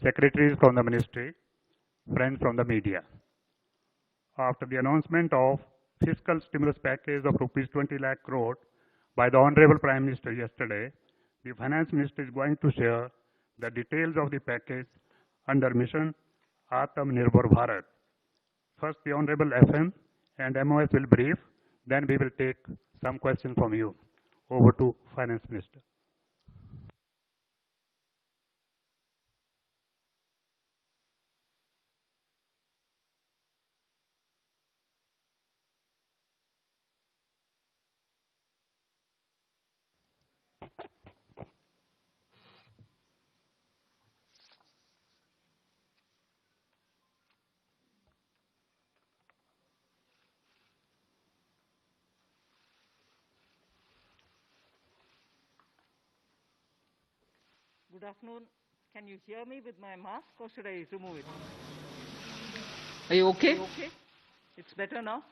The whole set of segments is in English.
secretaries from the ministry, friends from the media. After the announcement of fiscal stimulus package of rupees 20 lakh crore by the Honorable Prime Minister yesterday, the Finance Minister is going to share the details of the package under Mission Atmanirbhar Bharat. First, the Honorable FM and MOS will brief, then we will take some questions from you. Over to Finance Minister. Good afternoon. Can you hear me with my mask or should I remove it? Are you okay? Okay? It's better now?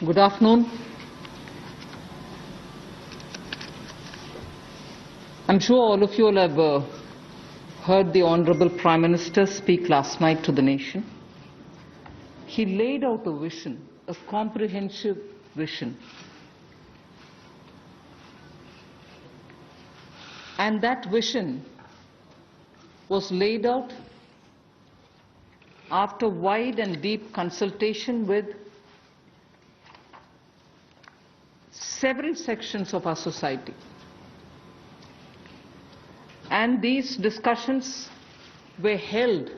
Good afternoon. I'm sure all of you will have heard the Honorable Prime Minister speak last night to the nation. He laid out a vision, a comprehensive vision. And that vision was laid out after wide and deep consultation with several sections of our society. And these discussions were held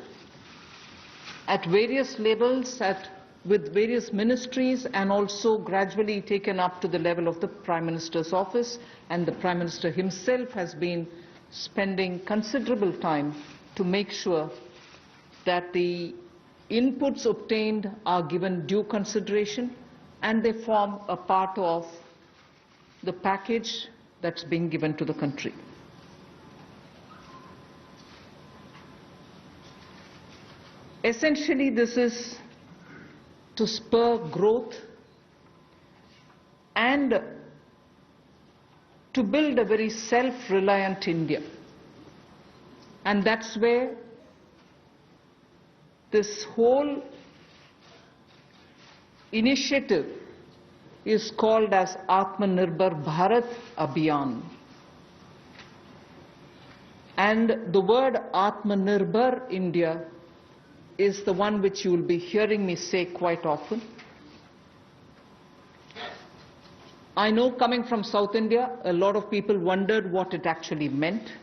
at various levels, with various ministries, and also gradually taken up to the level of the Prime Minister's office. And the Prime Minister himself has been spending considerable time to make sure that the inputs obtained are given due consideration and they form a part of the package that's being given to the country. Essentially, this is to spur growth and to build a very self-reliant India. And that's where this whole initiative is called as Atmanirbhar Bharat Abhiyan. And the word Atmanirbhar India is the one which you will be hearing me say quite often. I know, coming from South India, a lot of people wondered what it actually meant.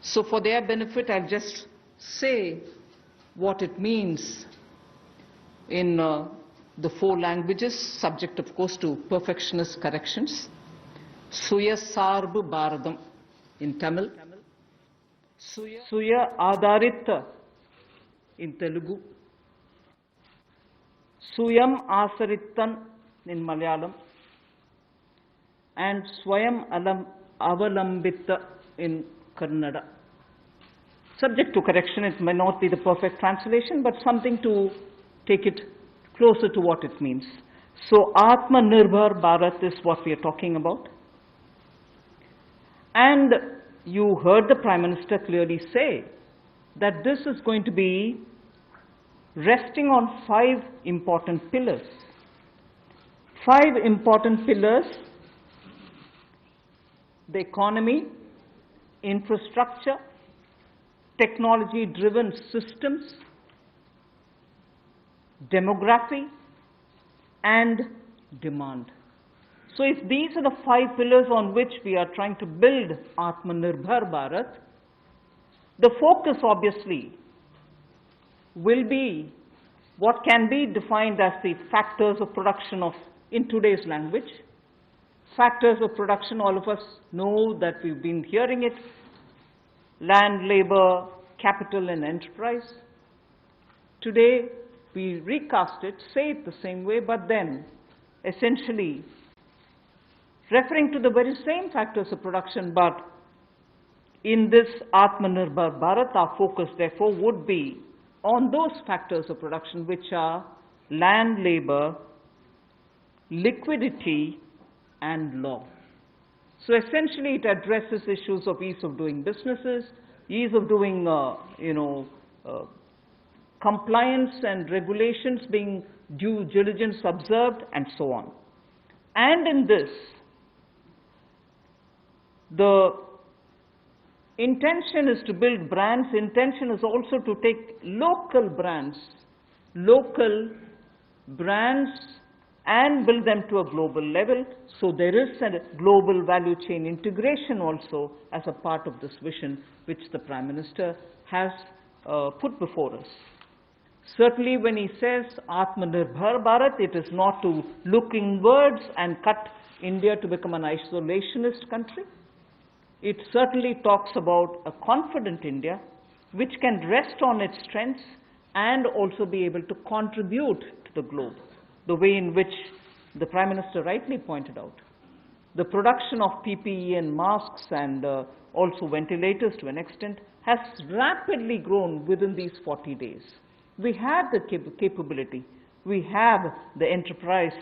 So for their benefit, I'll just say what it means in the 4 languages, subject of course to perfectionist corrections. Suya Sarbu Bharadam in Tamil. Suya Adharita in Telugu, Suyam Asarittan in Malayalam, and Swayam Avalambita in Kannada. Subject to correction, it may not be the perfect translation, but something to take it closer to what it means. So Atmanirbhar Bharat is what we are talking about. And you heard the Prime Minister clearly say that this is going to be resting on 5 important pillars. 5 important pillars: the economy, infrastructure, technology-driven systems, demography, and demand. So if these are the 5 pillars on which we are trying to build Atmanirbhar Bharat, the focus obviously will be what can be defined as the factors of production in today's language. Factors of production, all of us know that we've been hearing it: land, labor, capital, and enterprise. Today, we recast it, say it the same way, but then essentially referring to the very same factors of production, but In this Atmanirbhar Bharat, our focus therefore would be on those factors of production which are land, labor, liquidity, and law. So essentially it addresses issues of ease of doing businesses, ease of doing, compliance and regulations being due diligence observed, and so on. And in this, the intention is to build brands. Intention is also to take local brands, and build them to a global level. So there is a global value chain integration also as a part of this vision which the Prime Minister has put before us. Certainly when he says Atmanirbhar Bharat, it is not to look inwards and cut India to become an isolationist country. It certainly talks about a confident India which can rest on its strengths and also be able to contribute to the globe, the way in which the Prime Minister rightly pointed out. The production of PPE and masks and also ventilators to an extent has rapidly grown within these 40 days. We have the capability, we have the enterprise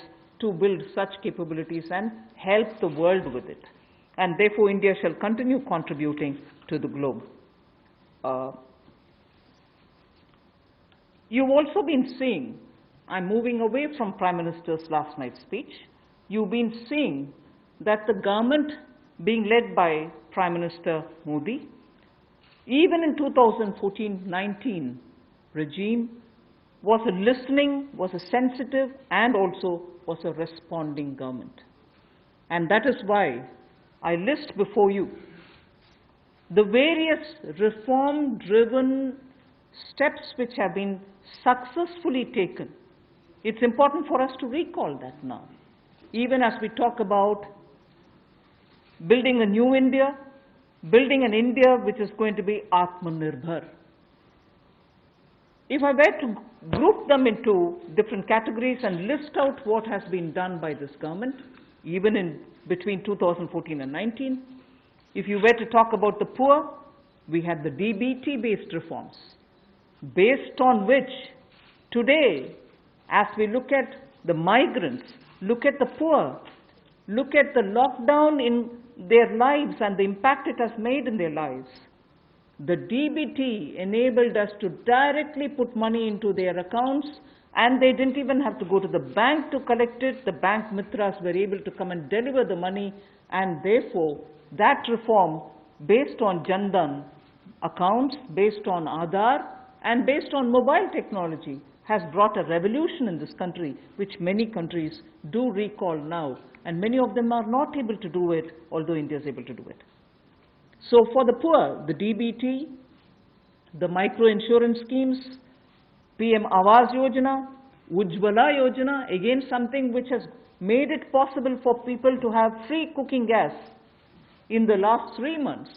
to build such capabilities and help the world with it. And therefore India shall continue contributing to the globe. You've also been seeing, I'm moving away from Prime Minister's last night's speech, you've been seeing that the government being led by Prime Minister Modi, even in 2014-19 regime, was a listening, was a sensitive, and also was a responding government. And that is why I list before you the various reform-driven steps which have been successfully taken. It's important for us to recall that now. Even as we talk about building a new India, building an India which is going to be Atmanirbhar. If I were to group them into different categories and list out what has been done by this government, even in between 2014 and 19, if you were to talk about the poor, we had the DBT-based reforms, based on which today, as we look at the migrants, look at the poor, look at the lockdown in their lives and the impact it has made in their lives, the DBT enabled us to directly put money into their accounts, and they didn't even have to go to the bank to collect it. The bank mitras were able to come and deliver the money, and therefore that reform based on Jan Dhan accounts, based on Aadhaar, and based on mobile technology has brought a revolution in this country, which many countries do recall now, and many of them are not able to do it, although India is able to do it. So for the poor, the DBT, the micro-insurance schemes, PM Awas Yojana, Ujjwala Yojana, again something which has made it possible for people to have free cooking gas in the last 3 months.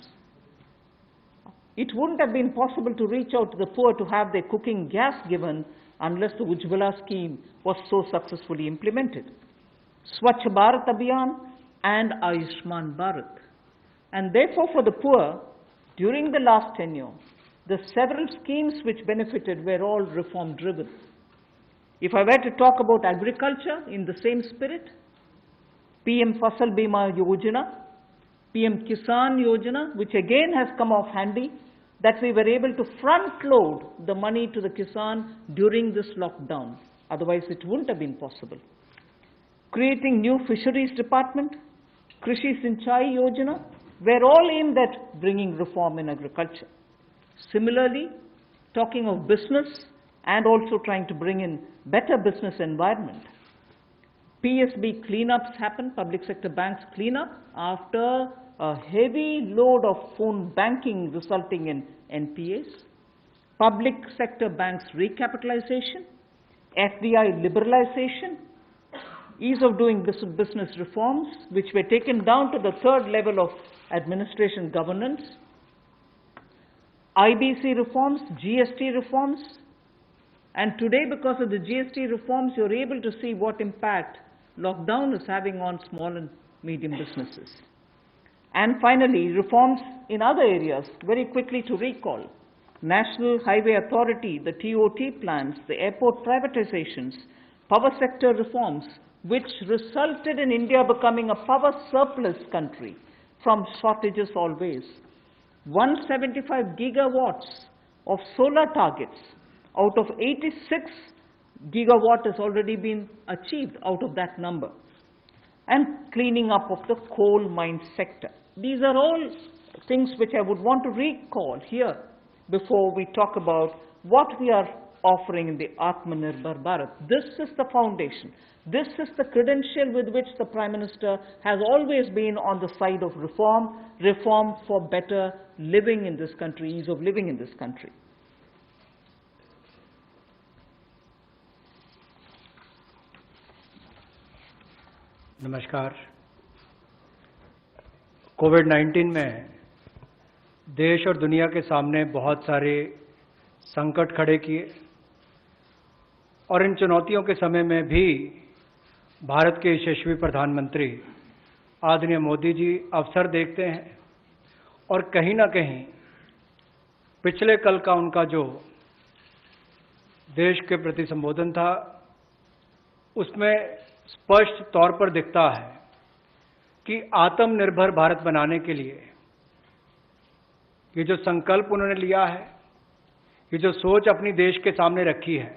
It wouldn't have been possible to reach out to the poor to have their cooking gas given unless the Ujjwala scheme was so successfully implemented. Swachh Bharat Abhiyan and Ayushman Bharat. And therefore for the poor, during the last tenure, the several schemes which benefited were all reform driven. If I were to talk about agriculture in the same spirit, PM Fasal Bima Yojana, PM Kisan Yojana, which again has come off handy, that we were able to front load the money to the Kisan during this lockdown. Otherwise it wouldn't have been possible. Creating new fisheries department, Krishi Sinchai Yojana, were all aimed at bringing reform in agriculture. Similarly, talking of business and also trying to bring in better business environment. PSB cleanups happened, public sector banks cleanup, after a heavy load of phone banking resulting in NPAs. Public sector banks recapitalization, FDI liberalization, ease of doing business reforms, which were taken down to the third level of administration governance, IBC reforms, GST reforms, and today because of the GST reforms, you're able to see what impact lockdown is having on small and medium businesses. And finally, reforms in other areas, very quickly to recall. National Highway Authority, the TOT plans, the airport privatizations, power sector reforms, which resulted in India becoming a power surplus country from shortages always. 175 gigawatts of solar targets out of 86 gigawatt has already been achieved out of that number. And cleaning up of the coal mine sector. These are all things which I would want to recall here before we talk about what we are offering in the Atmanirbhar Bharat. This is the foundation. This is the credential with which the Prime Minister has always been on the side of reform, reform for better living in this country, ease of living in this country. नमस्कार। कोविड-19 में देश और दुनिया के सामने बहुत सारे संकट खड़े किए और इन चुनौतियों के समय में भी भारत के यशस्वी प्रधानमंत्री आदरणीय मोदी जी अवसर देखते हैं और कहीं ना कहीं पिछले कल का उनका जो देश के प्रति संबोधन था उसमें स्पष्ट तौर पर दिखता है कि आत्मनिर्भर भारत बनाने के लिए ये जो संकल्प उन्होंने लिया है, ये जो सोच अपनी देश के सामने रखी है,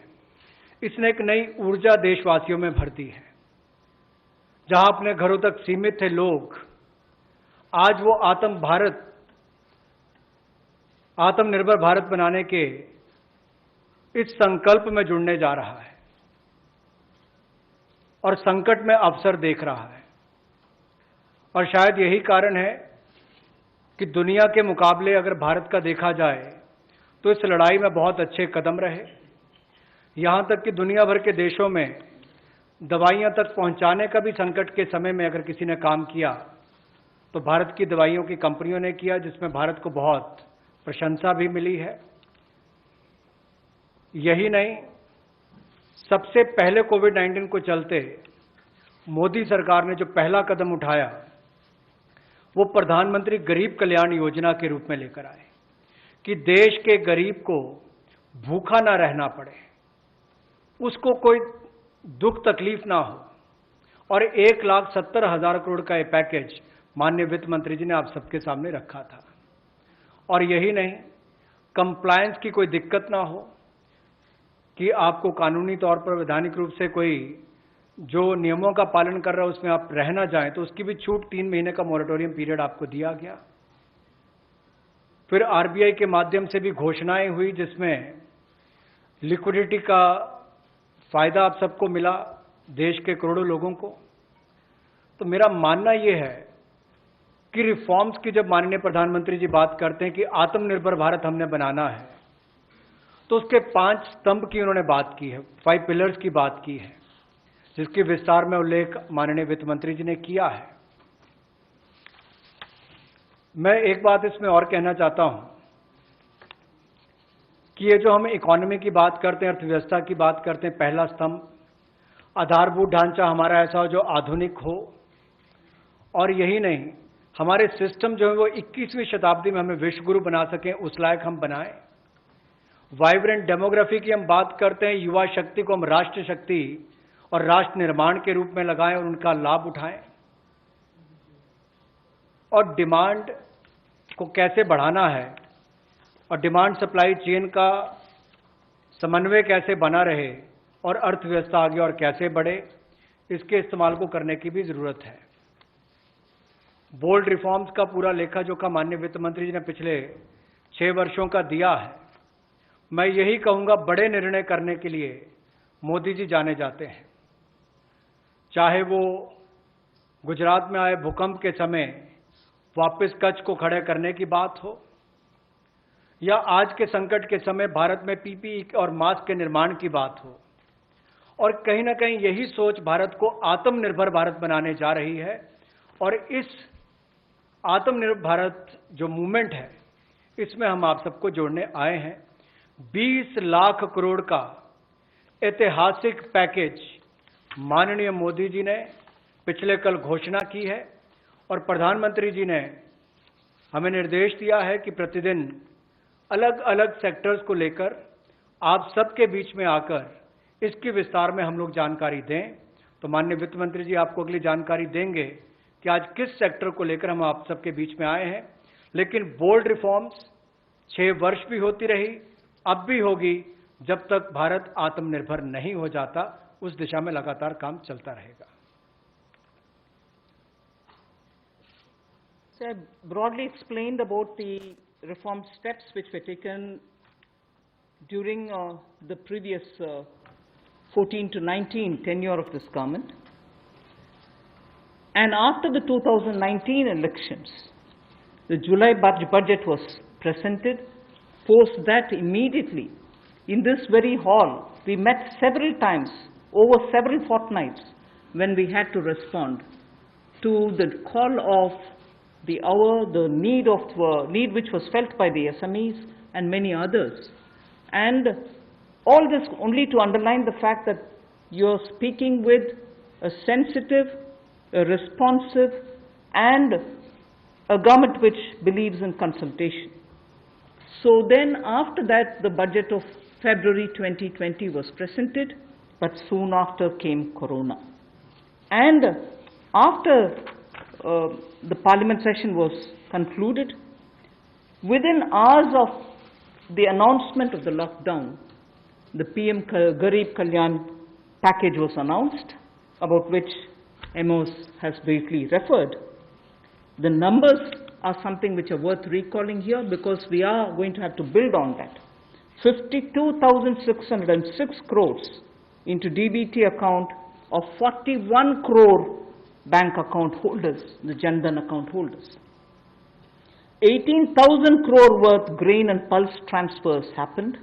इसने एक नई ऊर्जा देशवासियों में भर दी है। जहां अपने घरों तक सीमित थे लोग, आज वो आत्मनिर्भर भारत बनाने के इस संकल्प में जुड़ने जा रहा है और संकट में अवसर देख रहा है। और शायद यही कारण है कि दुनिया के मुकाबले अगर भारत का देखा जाए तो इस लड़ाई में बहुत अच्छे कदम रहे। यहां तक कि दुनिया भर के देशों में दवाइयां तक पहुंचाने का भी संकट के समय में अगर किसी ने काम किया तो भारत की दवाइयों की कंपनियों ने किया, जिसमें भारत को बहुत प्रशंसा भी मिली है। यही नहीं, सबसे पहले कोविड-19 को चलते मोदी सरकार ने जो पहला कदम उठाया वो प्रधानमंत्री गरीब कल्याण योजना के रूप में लेकर आए कि देश के गरीब को भूखा ना रहना पड़े, उसको कोई दुख तकलीफ ना हो। और 1,70,000 करोड़ का ये पैकेज माननीय वित्त मंत्री जी ने आप सबके सामने रखा था। और यही नहीं, कंप्लायंस की कोई दिक्कत ना हो कि आपको कानूनी तौर पर वैधानिक रूप से कोई जो नियमों का पालन कर रहा है उसमें आप रह ना जाएं, तो उसकी भी छूट 3 महीने का मोरेटोरियम पीरियड आपको दिया गया। फिर आरबीआई के माध्यम से भी घोषणाएं हुई जिसमें लिक्विडिटी का फायदा आप सबको मिला, देश के करोड़ों लोगों को। तो मेरा मानना यह है कि रिफॉर्म्स की जब माननीय प्रधानमंत्री जी बात करते हैं कि आत्मनिर्भर भारत हमने बनाना है, तो उसके 5 स्तंभ की उन्होंने बात की है, 5 पिलर्स की बात की है, जिसकी विस्तार में उल्लेख माननीय वित्त मंत्री जी ने किया है। मैं एक बात इसमें और कहना चाहता हूं कि ये जो हम इकोनॉमी की बात करते हैं, अर्थव्यवस्था की बात करते हैं, पहला स्तंभ आधारभूत ढांचा हमारा ऐसा हो जो आधुनिक हो। और यही नहीं, हमारे सिस्टम जो है वो 21वीं शताब्दी में हमें विश्व गुरु बना सकें, उस लायक हम बनाएं। वाइब्रेंट डेमोग्राफी की हम बात करते हैं, युवा शक्ति को हम राष्ट्र शक्ति और राष्ट्र निर्माण के रूप में लगाएं और उनका लाभ उठाएं। और डिमांड को कैसे बढ़ाना है और डिमांड सप्लाई चेन का समन्वय कैसे बना रहे और अर्थव्यवस्था आगे और कैसे बढ़े, इसके इस्तेमाल को करने की भी जरूरत है। बोल्ड रिफॉर्म्स का पूरा लेखा जोखा माननीय वित्त मंत्री जी ने पिछले 6 वर्षों का दिया है। मैं यही कहूंगा, बड़े निर्णय करने के लिए मोदी जी जाने जाते हैं। चाहे वो गुजरात में आए भूकंप के समय वापस कच्छ को खड़े करने की बात हो, या आज के संकट के समय भारत में पीपीई और मास्क के निर्माण की बात हो। और कहीं ना कहीं यही सोच भारत को आत्मनिर्भर भारत बनाने जा रही है। और इस आत्मनिर्भर भारत जो मूवमेंट है, इसमें हम आप सबको जोड़ने आए हैं। 20 लाख करोड़ का ऐतिहासिक पैकेज माननीय मोदी जी ने पिछले कल घोषणा की है और प्रधानमंत्री जी ने हमें निर्देश दिया है कि प्रतिदिन अलग अलग सेक्टर्स को लेकर आप सबके बीच में आकर इसकी विस्तार में हम लोग जानकारी दें। तो माननीय वित्त मंत्री जी आपको अगली जानकारी देंगे कि आज किस सेक्टर को लेकर हम आप सबके बीच में आए हैं। लेकिन बोल्ड रिफॉर्म्स 6 वर्ष भी होती रही, अब भी होगी, जब तक भारत आत्मनिर्भर नहीं हो जाता, उस दिशा में लगातार काम चलता रहेगा। So I broadly explained about the reform steps which were taken during the previous 14 to 19 tenure of this government. And after the 2019 elections, the July budget was presented. Post that, immediately, in this very hall, we met several times, over several fortnights, when we had to respond to the call of the hour, the need which was felt by the SMEs and many others. And all this only to underline the fact that you're speaking with a sensitive, a responsive, and a government which believes in consultation. So then after that, the budget of February 2020 was presented, but soon after came Corona. And after the parliament session was concluded, within hours of the announcement of the lockdown, the PM Garib Kalyan package was announced, about which Amos has briefly referred. The numbers are something which are worth recalling here because we are going to have to build on that. 52,606 crores into DBT account of 41 crore bank account holders, the Jan Dhan account holders. 18,000 crore worth grain and pulse transfers happened,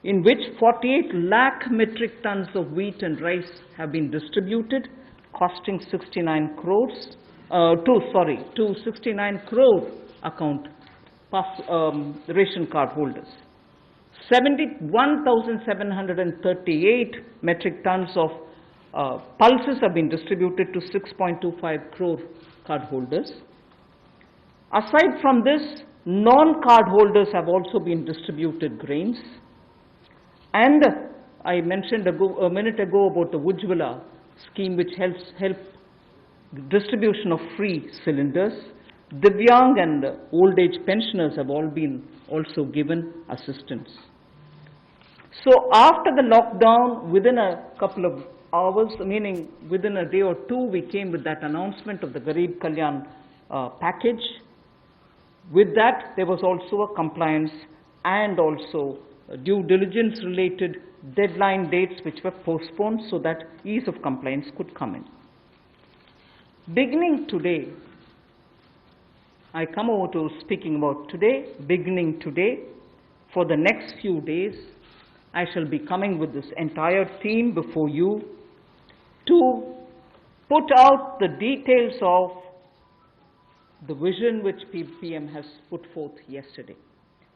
in which 48 lakh metric tons of wheat and rice have been distributed, costing 69 crores, to 69 crore account ration card holders. 71,738 metric tons of pulses have been distributed to 6.25 crore card holders. Aside from this, non-card holders have also been distributed grains. And I mentioned a minute ago about the Ujjwala scheme, which help distribution of free cylinders. Divyang and old age pensioners have all been also given assistance. So after the lockdown, within a couple of hours, meaning within a day or two, we came with that announcement of the Garib Kalyan package. With that, there was also a compliance and also due diligence related deadline dates which were postponed so that ease of compliance could come in. Beginning today, I come over to speaking about today. Beginning today, for the next few days, I shall be coming with this entire team before you to put out the details of the vision which PM has put forth yesterday.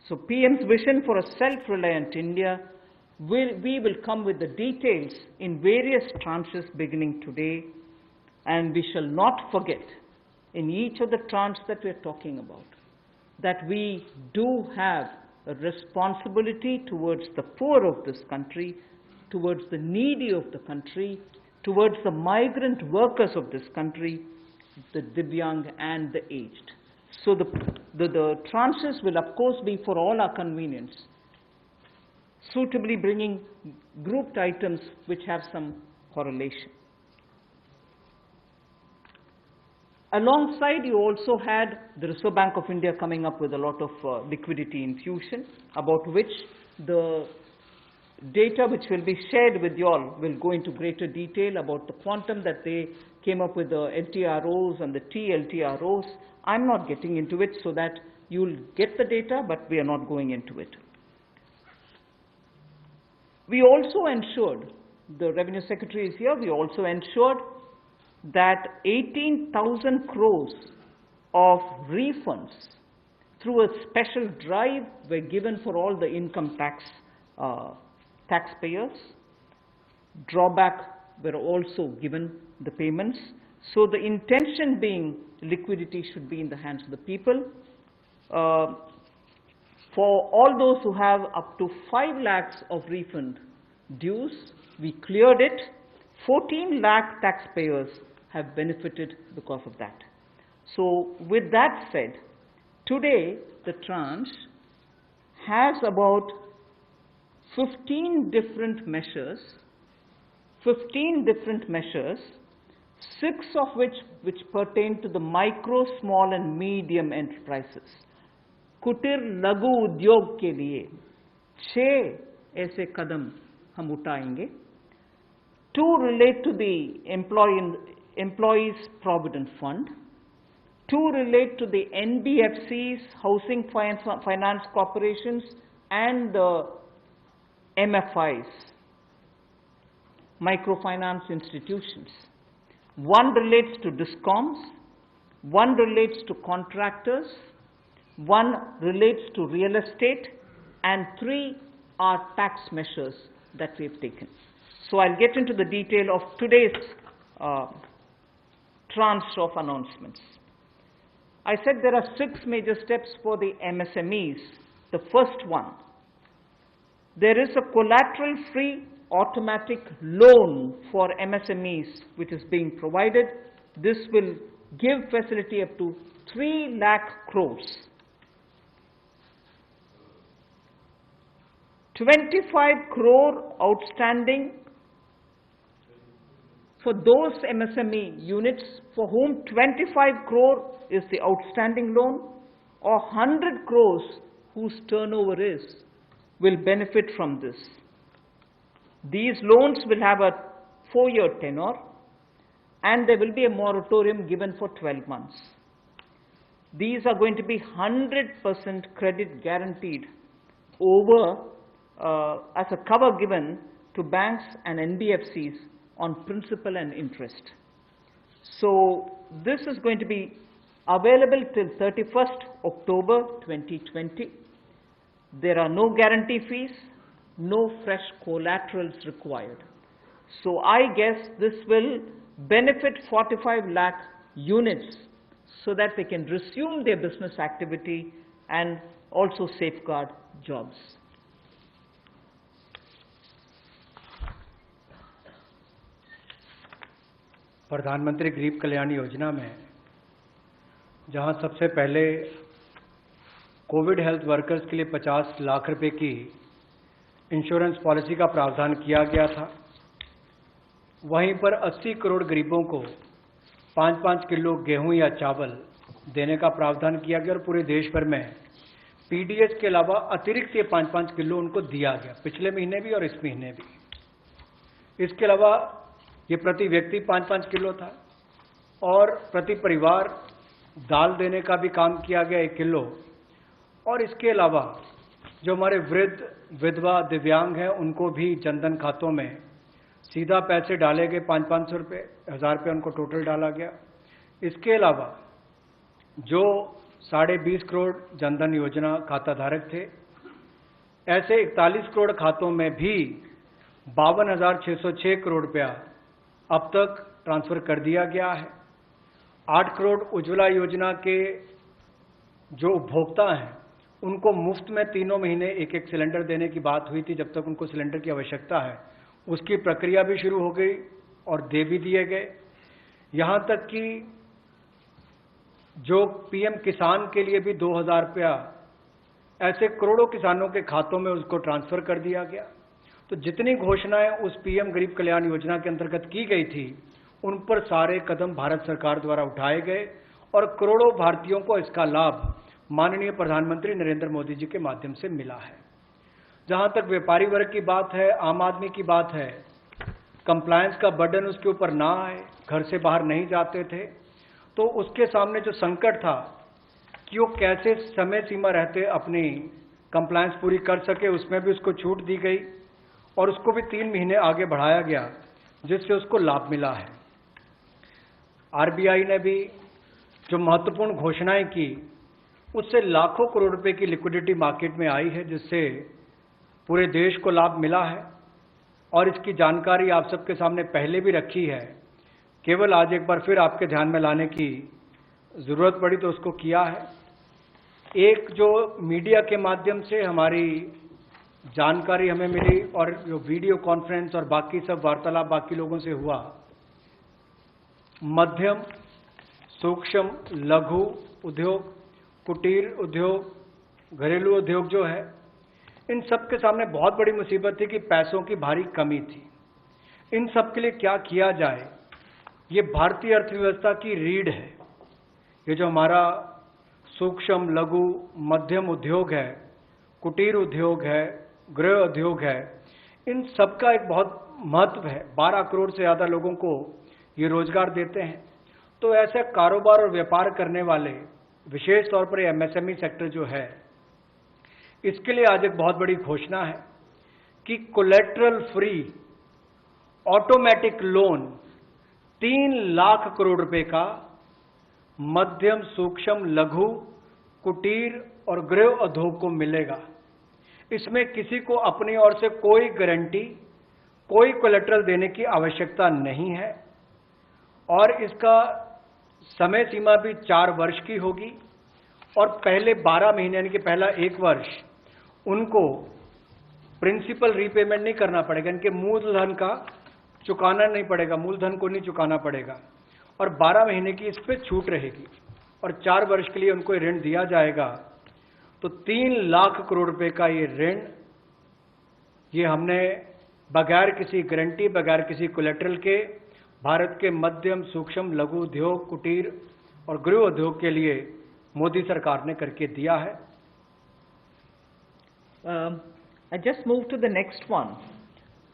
So PM's vision for a self-reliant India, we will come with the details in various tranches beginning today, and we shall not forget in each of the tranches that we are talking about that we do have a responsibility towards the poor of this country, towards the needy of the country, towards the migrant workers of this country, the Divyang and the aged. So the tranches will of course be for all our convenience, suitably bringing grouped items which have some correlation. Alongside, you also had the Reserve Bank of India coming up with a lot of liquidity infusion, about which the data which will be shared with you all will go into greater detail about the quantum that they came up with, the LTROs and the TLTROs. I'm not getting into it so that you'll get the data, but we are not going into it. We also ensured, the Revenue Secretary is here, we also ensured that 18,000 crores of refunds through a special drive were given for all the income taxpayers. Drawback were also given the payments. So the intention being liquidity should be in the hands of the people. For all those who have up to 5 lakhs of refund dues, we cleared it. 14 lakh taxpayers have benefited because of that. So with that said, today the tranche has about 15 different measures, 6 of which pertain to the micro, small and medium enterprises. कुटीर लघु उद्योग के लिए 6 ऐसे कदम हम उठाएंगे. 2 relate to the employees provident fund. 2 relate to the NBFCs, housing finance corporations, and the MFIs, microfinance institutions. 1 relates to DISCOMs, 1 relates to contractors, 1 relates to real estate, and 3 are tax measures that we have taken. So I'll get into the detail of today's tranche of announcements. I said there are 6 major steps for the MSMEs. The first one, there is a collateral-free automatic loan for MSMEs which is being provided. This will give facility up to 3 lakh crores. 25 crore outstanding for those MSME units for whom 25 crore is the outstanding loan, or 100 crores whose turnover is, will benefit from this. These loans will have a 4-year tenure, and there will be a moratorium given for 12 months. These are going to be 100% credit guaranteed over as a cover given to banks and NBFCs on principal and interest. So this is going to be available till 31st October 2020. There are no guarantee fees, no fresh collaterals required. So I guess this will benefit 45 lakh units so that they can resume their business activity and also safeguard jobs. प्रधानमंत्री गरीब कल्याण योजना में जहां सबसे पहले Covid health workers के लिए 50 लाख रुपए की इंश्योरेंस पॉलिसी का प्रावधान किया गया था, वहीं पर 80 करोड़ गरीबों को 5-5 किलो गेहूं या चावल देने का प्रावधान किया गया और पूरे देश भर में पीडीएस के अलावा अतिरिक्त ये 5-5 किलो उनको दिया गया, पिछले महीने भी और इस महीने भी। इसके अलावा ये प्रति व्यक्ति 5-5 किलो था और प्रति परिवार दाल देने का भी काम किया गया 1 किलो। और इसके अलावा जो हमारे वृद्ध, विधवा, दिव्यांग हैं उनको भी जनधन खातों में सीधा पैसे डाले गए, 500-500 रुपये, 1000 रुपये उनको टोटल डाला गया। इसके अलावा जो 20.5 करोड़ जनधन योजना खाता धारक थे, ऐसे 41 करोड़ खातों में भी 52,606 करोड़ रुपया अब तक ट्रांसफर कर दिया गया है। 8 करोड़ उज्ज्वला योजना के जो उपभोक्ता हैं उनको मुफ्त में 3 महीने 1-1 सिलेंडर देने की बात हुई थी, जब तक उनको सिलेंडर की आवश्यकता है उसकी प्रक्रिया भी शुरू हो गई और दे भी दिए गए। यहाँ तक कि जो पीएम किसान के लिए भी 2,000 रुपया ऐसे करोड़ों किसानों के खातों में उसको ट्रांसफर कर दिया गया। तो जितनी घोषणाएं उस पीएम गरीब कल्याण योजना के अंतर्गत की गई थी उन पर सारे कदम भारत सरकार द्वारा उठाए गए और करोड़ों भारतीयों को इसका लाभ माननीय प्रधानमंत्री नरेंद्र मोदी जी के माध्यम से मिला है। जहां तक व्यापारी वर्ग की बात है, आम आदमी की बात है, कंप्लायंस का बर्डन उसके ऊपर ना आए, घर से बाहर नहीं जाते थे, तो उसके सामने जो संकट था कि वो कैसे समय सीमा रहते अपनी कंप्लायंस पूरी कर सके, उसमें भी उसको छूट दी गई और उसको भी 3 महीने आगे बढ़ाया गया, जिससे उसको लाभ मिला है। आरबीआई ने भी जो महत्वपूर्ण घोषणाएं की उससे लाखों करोड़ रुपए की लिक्विडिटी मार्केट में आई है, जिससे पूरे देश को लाभ मिला है और इसकी जानकारी आप सबके सामने पहले भी रखी है। केवल आज एक बार फिर आपके ध्यान में लाने की जरूरत पड़ी तो उसको किया है। एक जो मीडिया के माध्यम से हमारी जानकारी हमें मिली और जो वीडियो कॉन्फ्रेंस और बाकी सब वार्तालाप बाकी लोगों से हुआ, मध्यम, सूक्ष्म, लघु उद्योग, कुटीर उद्योग, घरेलू उद्योग जो है, इन सब के सामने बहुत बड़ी मुसीबत थी कि पैसों की भारी कमी थी। इन सब के लिए क्या किया जाए, ये भारतीय अर्थव्यवस्था की रीढ़ है। ये जो हमारा सूक्ष्म, लघु, मध्यम उद्योग है, कुटीर उद्योग है, गृह उद्योग है, इन सब का एक बहुत महत्व है। 12 करोड़ से ज़्यादा लोगों को ये रोजगार देते हैं। तो ऐसे कारोबार और व्यापार करने वाले, विशेष तौर पर एमएसएमई सेक्टर जो है, इसके लिए आज एक बहुत बड़ी घोषणा है कि collateral free automatic loan 3 lakh crore रुपए का मध्यम, सूक्ष्म, लघु, कुटीर और गृह उद्योग को मिलेगा। इसमें किसी को अपनी ओर से कोई गारंटी, कोई कोलेटरल देने की आवश्यकता नहीं है और इसका समय सीमा भी 4 वर्ष की होगी और पहले 12 महीने यानी कि पहला 1 वर्ष उनको प्रिंसिपल रीपेमेंट नहीं करना पड़ेगा, इनके मूलधन का चुकाना नहीं पड़ेगा, मूलधन को नहीं चुकाना पड़ेगा और 12 महीने की इस पर छूट रहेगी और 4 वर्ष के लिए उनको ऋण दिया जाएगा। तो 3 लाख करोड़ रुपए का ये ऋण, ये हमने बगैर किसी गारंटी, बगैर किसी कोलेटरल के भारत के मध्यम, सूक्ष्म, लघु उद्योग, कुटीर और गृह उद्योग के लिए मोदी सरकार ने करके दिया है। I just move to the next one,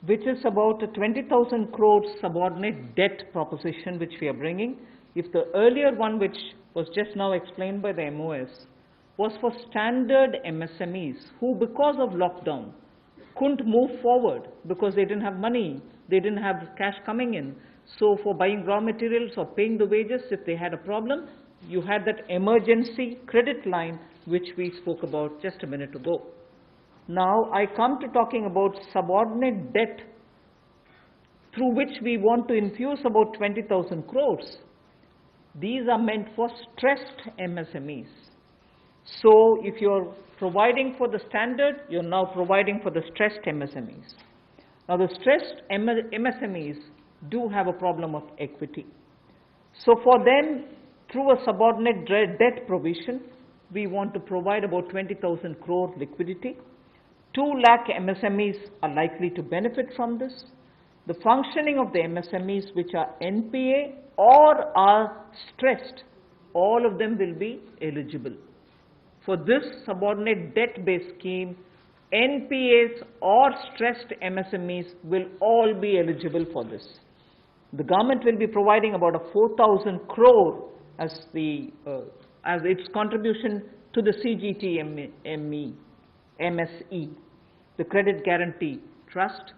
which is about a 20,000 crore subordinate debt proposition which we are bringing. If the earlier one, which was just now explained by the MOS, was for standard MSMEs who, because of lockdown, couldn't move forward because they didn't have money, they didn't have cash coming in. So for buying raw materials or paying the wages, if they had a problem, you had that emergency credit line which we spoke about just a minute ago. Now I come to talking about subordinate debt through which we want to infuse about 20,000 crores. These are meant for stressed MSMEs. So if you're providing for the standard, you're now providing for the stressed MSMEs. Now the stressed MSMEs do have a problem of equity. So for them, through a subordinate debt provision, we want to provide about 20,000 crore liquidity. 2 lakh MSMEs are likely to benefit from this. The functioning of the MSMEs which are NPA or are stressed, all of them will be eligible. For this subordinate debt-based scheme, NPAs or stressed MSMEs will all be eligible for this. The government will be providing about a 4,000 crore as its contribution to the MSE, the Credit Guarantee Trust,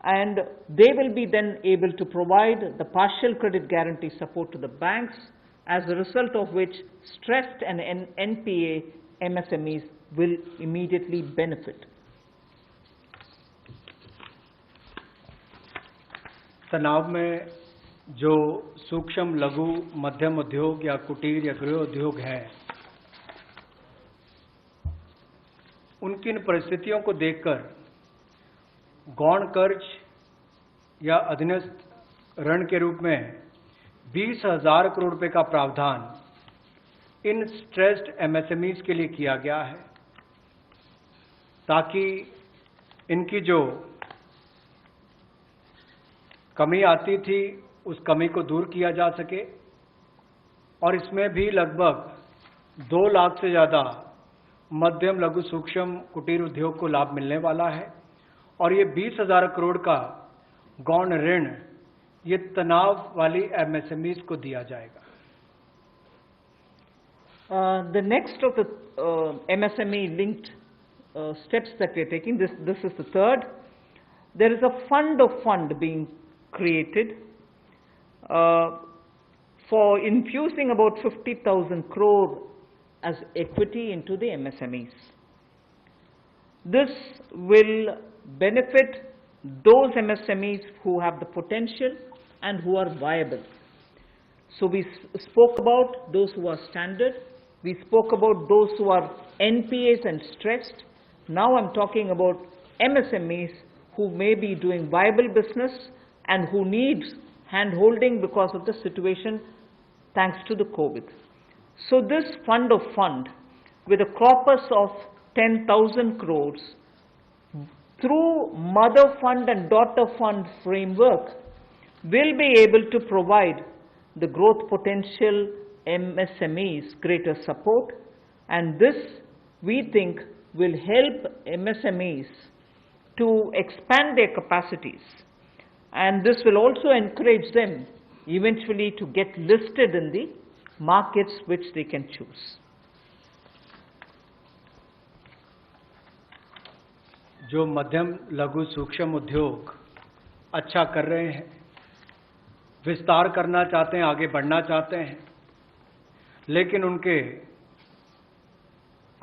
and they will be then able to provide the partial credit guarantee support to the banks, as a result of which stressed and NPA MSMEs will immediately benefit. तनाव में जो सूक्ष्म, लघु, मध्यम उद्योग या कुटीर या गृह उद्योग है, उनकी इन परिस्थितियों को देखकर गौण कर्ज या अधीनस्थ ऋण के रूप में 20,000 करोड़ रुपए का प्रावधान इन स्ट्रेस्ड एमएसएमईज के लिए किया गया है, ताकि इनकी जो कमी आती थी उस कमी को दूर किया जा सके। और इसमें भी लगभग 2 लाख से ज़्यादा मध्यम, लघु, सूक्ष्म, कुटीर उद्योग को लाभ मिलने वाला है और ये 20,000 करोड़ का गौण ऋण ये तनाव वाली एमएसएमईज को दिया जाएगा। The next of the MSME linked steps that we are taking, this is the third. There is a fund being created for infusing about 50,000 crore as equity into the MSMEs. This will benefit those MSMEs who have the potential and who are viable. So we spoke about those who are standard, We spoke about those who are NPAs and stressed. Now I'm talking about MSMEs who may be doing viable business and who need hand-holding because of the situation thanks to the COVID. So this fund of fund, with a corpus of 10,000 crores, through mother fund and daughter fund framework, will be able to provide the growth potential MSMEs greater support, and this, we think, will help MSMEs to expand their capacities, and this will also encourage them eventually to get listed in the markets which they can choose. जो मध्यम लघु सूक्ष्म उद्योग अच्छा कर रहे हैं, विस्तार करना चाहते हैं, आगे बढ़ना चाहते हैं, लेकिन उनके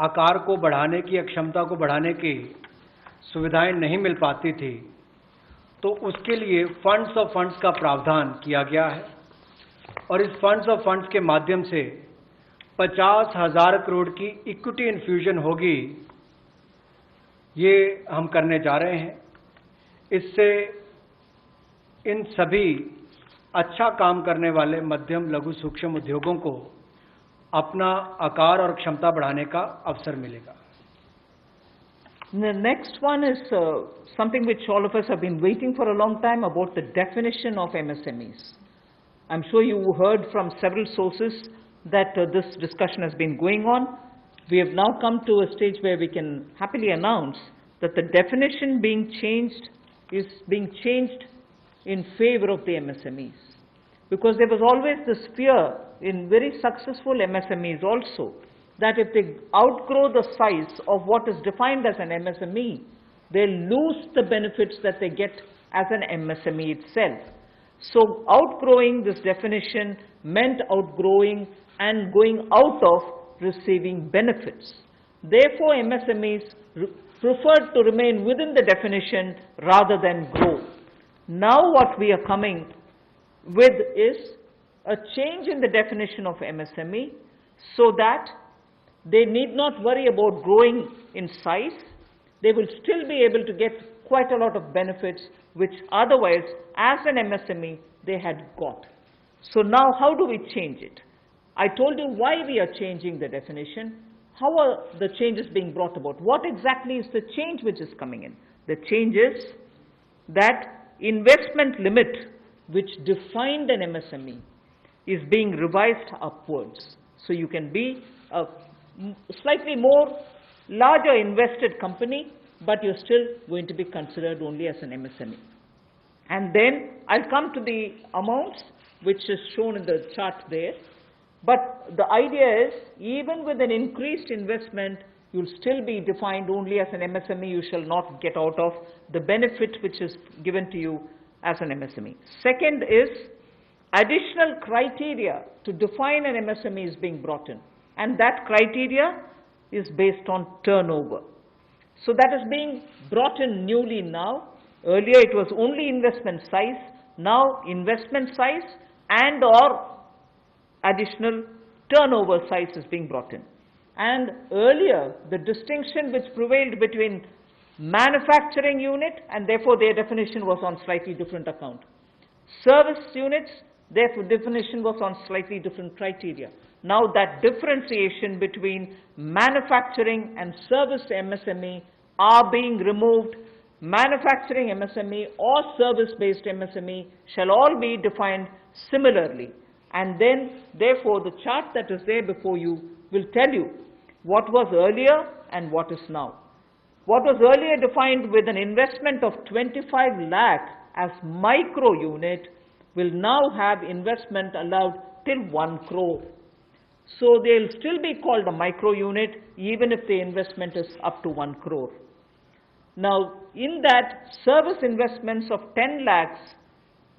आकार को बढ़ाने की या क्षमता को बढ़ाने की सुविधाएं नहीं मिल पाती थी, तो उसके लिए फंड्स ऑफ फंड्स का प्रावधान किया गया है और इस फंड्स ऑफ फंड्स के माध्यम से 50,000 करोड़ की इक्विटी इन्फ्यूजन होगी, ये हम करने जा रहे हैं। इससे इन सभी अच्छा काम करने वाले मध्यम लघु सूक्ष्म उद्योगों को अपना आकार और क्षमता बढ़ाने का अवसर मिलेगा। The next one is something which all of us have been waiting for a long time, about the definition of MSMEs. I'm sure you heard from several sources that this discussion has been going on. We have now come to a stage where we can happily announce that the definition being changed is being changed in favor of the MSMEs. Because there was always this fear in very successful MSMEs also, that if they outgrow the size of what is defined as an MSME, they lose the benefits that they get as an MSME itself. So outgrowing this definition meant outgrowing and going out of receiving benefits. Therefore, MSMEs preferred to remain within the definition rather than grow. Now what we are coming with is a change in the definition of MSME so that they need not worry about growing in size. They will still be able to get quite a lot of benefits which otherwise, as an MSME, they had got. So now how do we change it? I told you why we are changing the definition. How are the changes being brought about? What exactly is the change which is coming in? The change is that investment limit which defined an MSME is being revised upwards. So you can be a slightly more larger invested company, but you're still going to be considered only as an MSME. And then I'll come to the amounts which is shown in the chart there. But the idea is, even with an increased investment, you'll still be defined only as an MSME. You shall not get out of the benefit which is given to you as an MSME. Second is, additional criteria to define an MSME is being brought in. And that criteria is based on turnover. So that is being brought in newly now. Earlier it was only investment size. Now investment size and or additional turnover size is being brought in. And earlier, the distinction which prevailed between manufacturing unit, and therefore their definition was on slightly different account. Service units, their definition was on slightly different criteria. Now that differentiation between manufacturing and service MSME are being removed. Manufacturing MSME or service-based MSME shall all be defined similarly. And then, therefore, the chart that is there before you will tell you what was earlier and what is now. What was earlier defined with an investment of 25 lakh as micro unit will now have investment allowed till 1 crore. So they'll still be called a micro unit even if the investment is up to 1 crore. Now, in that, service investments of 10 lakhs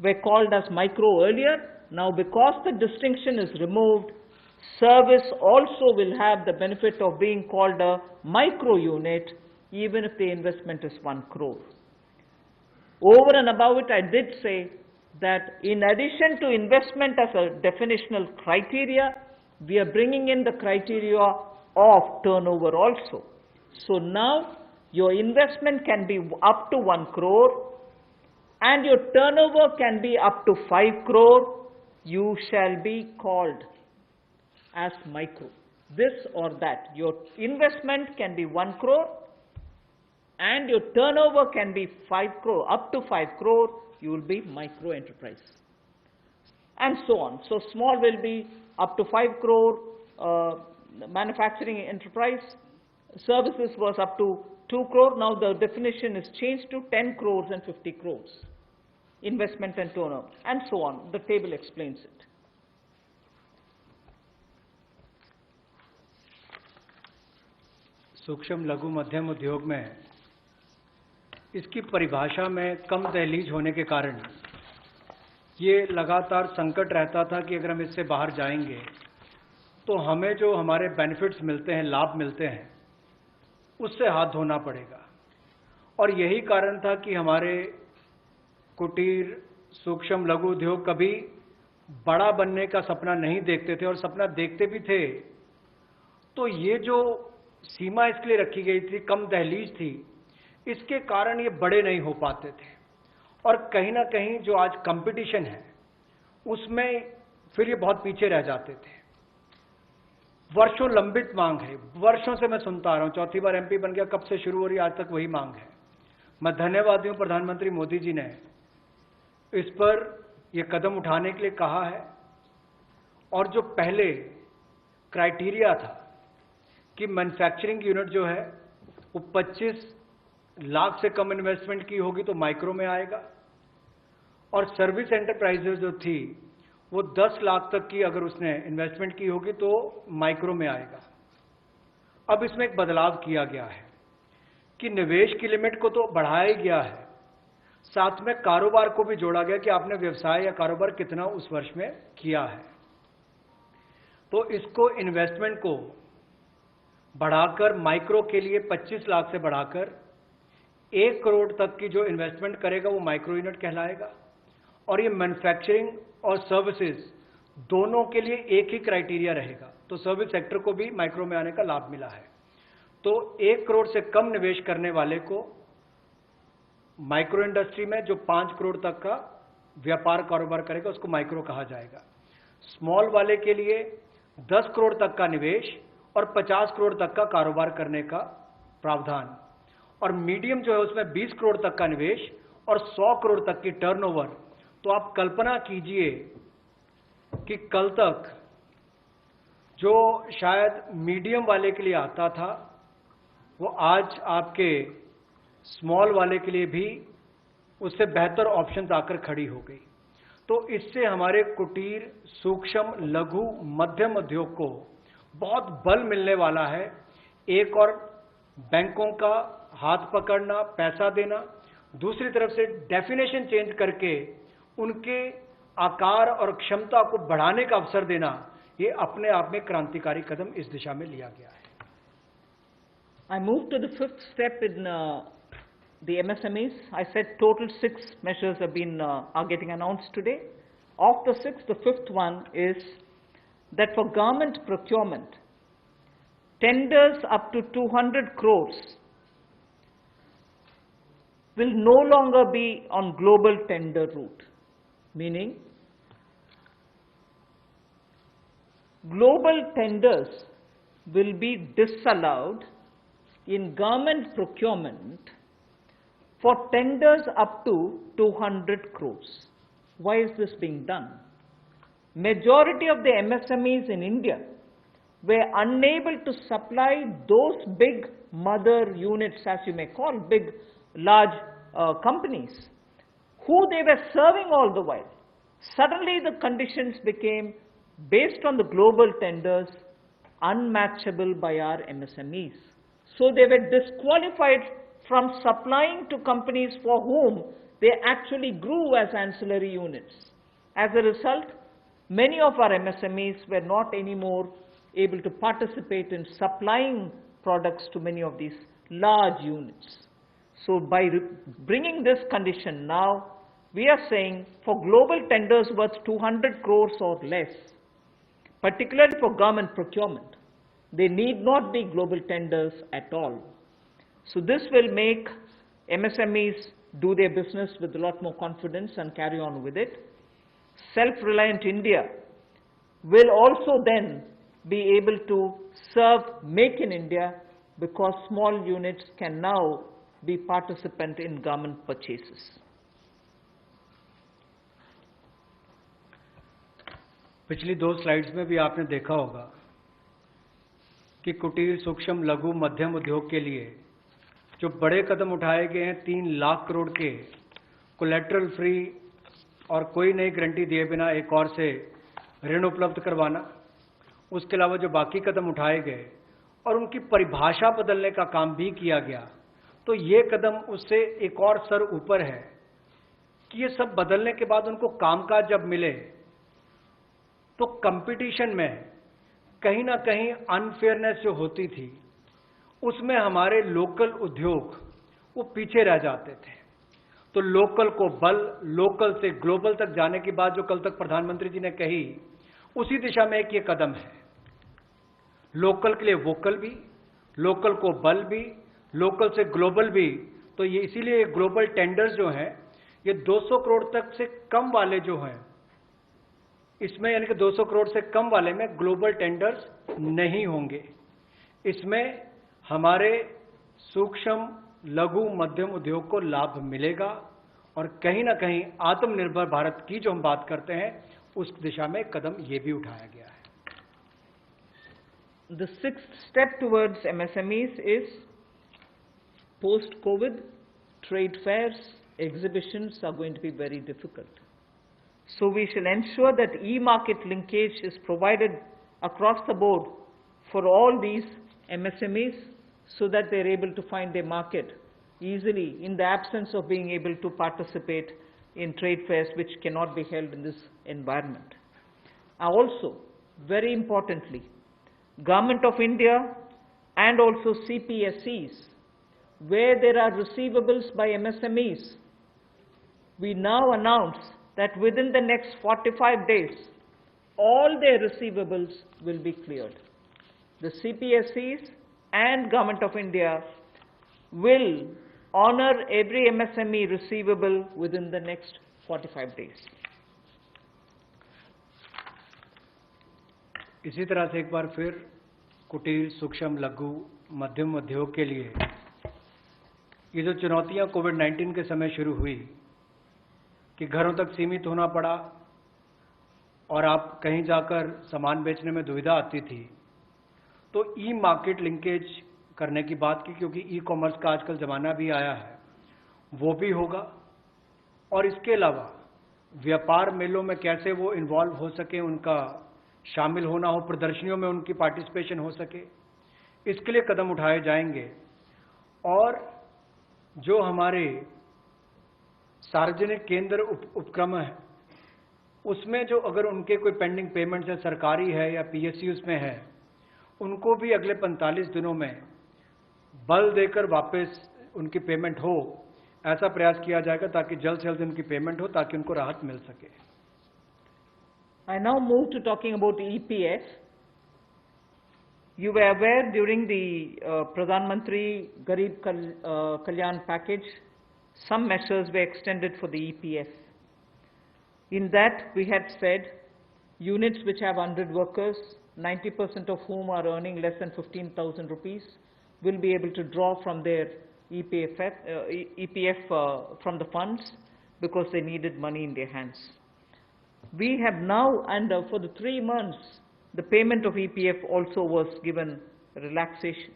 were called as micro earlier. Now, because the distinction is removed, service also will have the benefit of being called a micro unit even if the investment is 1 crore. Over and above it, I did say that in addition to investment as a definitional criteria, we are bringing in the criteria of turnover also. So now your investment can be up to 1 crore and your turnover can be up to 5 crore. You shall be called as micro. This or that. Your investment can be 1 crore and your turnover can be 5 crore, up to 5 crore, you will be micro enterprise. And so on. So small will be up to 5 crore, manufacturing enterprise. Services was up to 2 crore. Now the definition is changed to 10 crores and 50 crores. Investment and turnover, and so on. The table explains it. सूक्ष्म लघु मध्यम उद्योग में इसकी परिभाषा में कम दहलीज होने के कारण ये लगातार संकट रहता था कि अगर हम इससे बाहर जाएंगे तो हमें जो हमारे बेनिफिट्स मिलते हैं, लाभ मिलते हैं, उससे हाथ धोना पड़ेगा। और यही कारण था कि हमारे कुटीर सूक्ष्म लघु उद्योग कभी बड़ा बनने का सपना नहीं देखते थे, और सपना देखते भी थे तो ये जो सीमा इसके लिए रखी गई थी, कम दहलीज थी, इसके कारण ये बड़े नहीं हो पाते थे। और कहीं ना कहीं जो आज कंपटीशन है उसमें फिर ये बहुत पीछे रह जाते थे। वर्षों लंबित मांग है, वर्षों से मैं सुनता आ रहा हूं, चौथी बार एमपी बन गया, कब से शुरू हो रही, आज तक वही मांग है। मैं धन्यवादी हूं प्रधानमंत्री मोदी जी ने इस पर ये कदम उठाने के लिए कहा है। और जो पहले क्राइटेरिया था कि मैन्युफैक्चरिंग यूनिट जो है वो 25 लाख से कम इन्वेस्टमेंट की होगी तो माइक्रो में आएगा, और सर्विस एंटरप्राइजेज जो थी वो 10 लाख तक की अगर उसने इन्वेस्टमेंट की होगी तो माइक्रो में आएगा। अब इसमें एक बदलाव किया गया है कि निवेश की लिमिट को तो बढ़ाया ही गया है, साथ में कारोबार को भी जोड़ा गया कि आपने व्यवसाय या कारोबार कितना उस वर्ष में किया है। तो इसको इन्वेस्टमेंट को बढ़ाकर माइक्रो के लिए 25 लाख से बढ़ाकर 1 करोड़ तक की जो इन्वेस्टमेंट करेगा वो माइक्रो यूनिट कहलाएगा। और ये मैन्युफैक्चरिंग और सर्विसेज दोनों के लिए एक ही क्राइटेरिया रहेगा, तो सर्विस सेक्टर को भी माइक्रो में आने का लाभ मिला है। तो 1 करोड़ से कम निवेश करने वाले को माइक्रो इंडस्ट्री में जो 5 करोड़ तक का व्यापार कारोबार करेगा उसको माइक्रो कहा जाएगा। स्मॉल वाले के लिए 10 करोड़ तक का निवेश और 50 करोड़ तक का कारोबार करने का प्रावधान, और मीडियम जो है उसमें 20 करोड़ तक का निवेश और 100 करोड़ तक की टर्नओवर। तो आप कल्पना कीजिए कि कल तक जो शायद मीडियम वाले के लिए आता था वो आज आपके स्मॉल वाले के लिए भी उससे बेहतर ऑप्शंस आकर खड़ी हो गई। तो इससे हमारे कुटीर सूक्ष्म लघु मध्यम उद्योग को बहुत बल मिलने वाला है। एक और बैंकों का हाथ पकड़ना, पैसा देना, दूसरी तरफ से डेफिनेशन चेंज करके उनके आकार और क्षमता को बढ़ाने का अवसर देना, ये अपने आप में क्रांतिकारी कदम इस दिशा में लिया गया है। I move to the fifth step in the MSMEs. I said total 6 measures are getting announced today. Of the 6, the fifth one is that for government procurement, tenders up to 200 crores will no longer be on global tender route, meaning global tenders will be disallowed in government procurement for tenders up to 200 crores. Why is this being done? Majority of the MSMEs in India were unable to supply those big mother units, as you may call, big, large companies, who they were serving all the while. Suddenly the conditions became, based on the global tenders, unmatchable by our MSMEs. So they were disqualified from supplying to companies for whom they actually grew as ancillary units. As a result, many of our MSMEs were not anymore able to participate in supplying products to many of these large units. So by bringing this condition now, we are saying for global tenders worth 200 crores or less, particularly for government procurement. They need not be global tenders at all. So this will make MSMEs do their business with a lot more confidence and carry on with it. Self-reliant India will also then be able to serve Make in India, because small units can now be participant in government purchases. पिछली 2 slides में भी आपने देखा होगा कि कुटीर, सूक्ष्म, लघु, मध्यम उद्योग के लिए जो बड़े कदम उठाए गए हैं, 3 लाख करोड़ के कोलेटरल फ्री और कोई नई गारंटी दिए बिना एक और से ऋण उपलब्ध करवाना, उसके अलावा जो बाकी कदम उठाए गए और उनकी परिभाषा बदलने का काम भी किया गया, तो ये कदम उससे एक और स्तर ऊपर है कि ये सब बदलने के बाद उनको कामकाज जब मिले तो कंपटीशन में कहीं ना कहीं अनफेयरनेस जो होती थी, उसमें हमारे लोकल उद्योग वो पीछे रह जाते थे। तो लोकल को बल, लोकल से ग्लोबल तक जाने की बात जो कल तक प्रधानमंत्री जी ने कही, उसी दिशा में एक ये कदम है। लोकल के लिए वोकल भी, लोकल को बल भी, लोकल से ग्लोबल भी। तो ये इसीलिए ग्लोबल टेंडर्स जो हैं, ये 200 करोड़ तक से कम वाले जो हैं, इसमें यानी कि 200 करोड़ से कम वाले में ग्लोबल टेंडर्स नहीं होंगे। इसमें हमारे सूक्ष्म, लघु, मध्यम उद्योग को लाभ मिलेगा और कहीं ना कहीं आत्मनिर्भर भारत की जो हम बात करते हैं, उस दिशा में कदम ये भी उठाया गया है। The 6th step towards MSMEs is post-COVID, trade fairs, exhibitions are going to be very difficult. So we shall ensure that e-market linkage is provided across the board for all these MSMEs so that they're able to find their market easily in the absence of being able to participate in trade fairs which cannot be held in this environment. Also, very importantly, Government of India and also CPSEs, where there are receivables by MSMEs, we now announce that within the next 45 days, all their receivables will be cleared. The CPSEs and Government of India will honor every MSME receivable within the next 45 days. इसी तरह से एक बार फिर कुटीर, सूक्ष्म, लघु, मध्यम उद्योग के लिए ये जो चुनौतियां कोविड-19 के समय शुरू हुई कि घरों तक सीमित होना पड़ा और आप कहीं जाकर सामान बेचने में दुविधा आती थी, तो ई मार्केट लिंकेज करने की बात की, क्योंकि ई कॉमर्स का आजकल ज़माना भी आया है, वो भी होगा। और इसके अलावा व्यापार मेलों में कैसे वो इन्वॉल्व हो सके, उनका शामिल होना हो, प्रदर्शनियों में उनकी पार्टिसिपेशन हो सके, इसके लिए कदम उठाए जाएंगे। और जो हमारे सार्वजनिक केंद्र उपक्रम है, उसमें जो अगर उनके कोई पेंडिंग पेमेंट्स है, सरकारी है या PSUs में है, उनको भी अगले 45 दिनों में बल देकर वापस उनकी पेमेंट हो, ऐसा प्रयास किया जाएगा ताकि जल्द से जल्द उनकी पेमेंट हो, ताकि उनको राहत मिल सके। I now move to talking about EPF. You were aware during the Pradhan Mantri Garib Kalyan package, some measures were extended for the EPF. In that, we had said units which have 100 workers, 90% of whom are earning less than 15,000 rupees, will be able to draw from their EPF from the funds because they needed money in their hands. We have now, and for the 3 months, the payment of EPF also was given relaxation.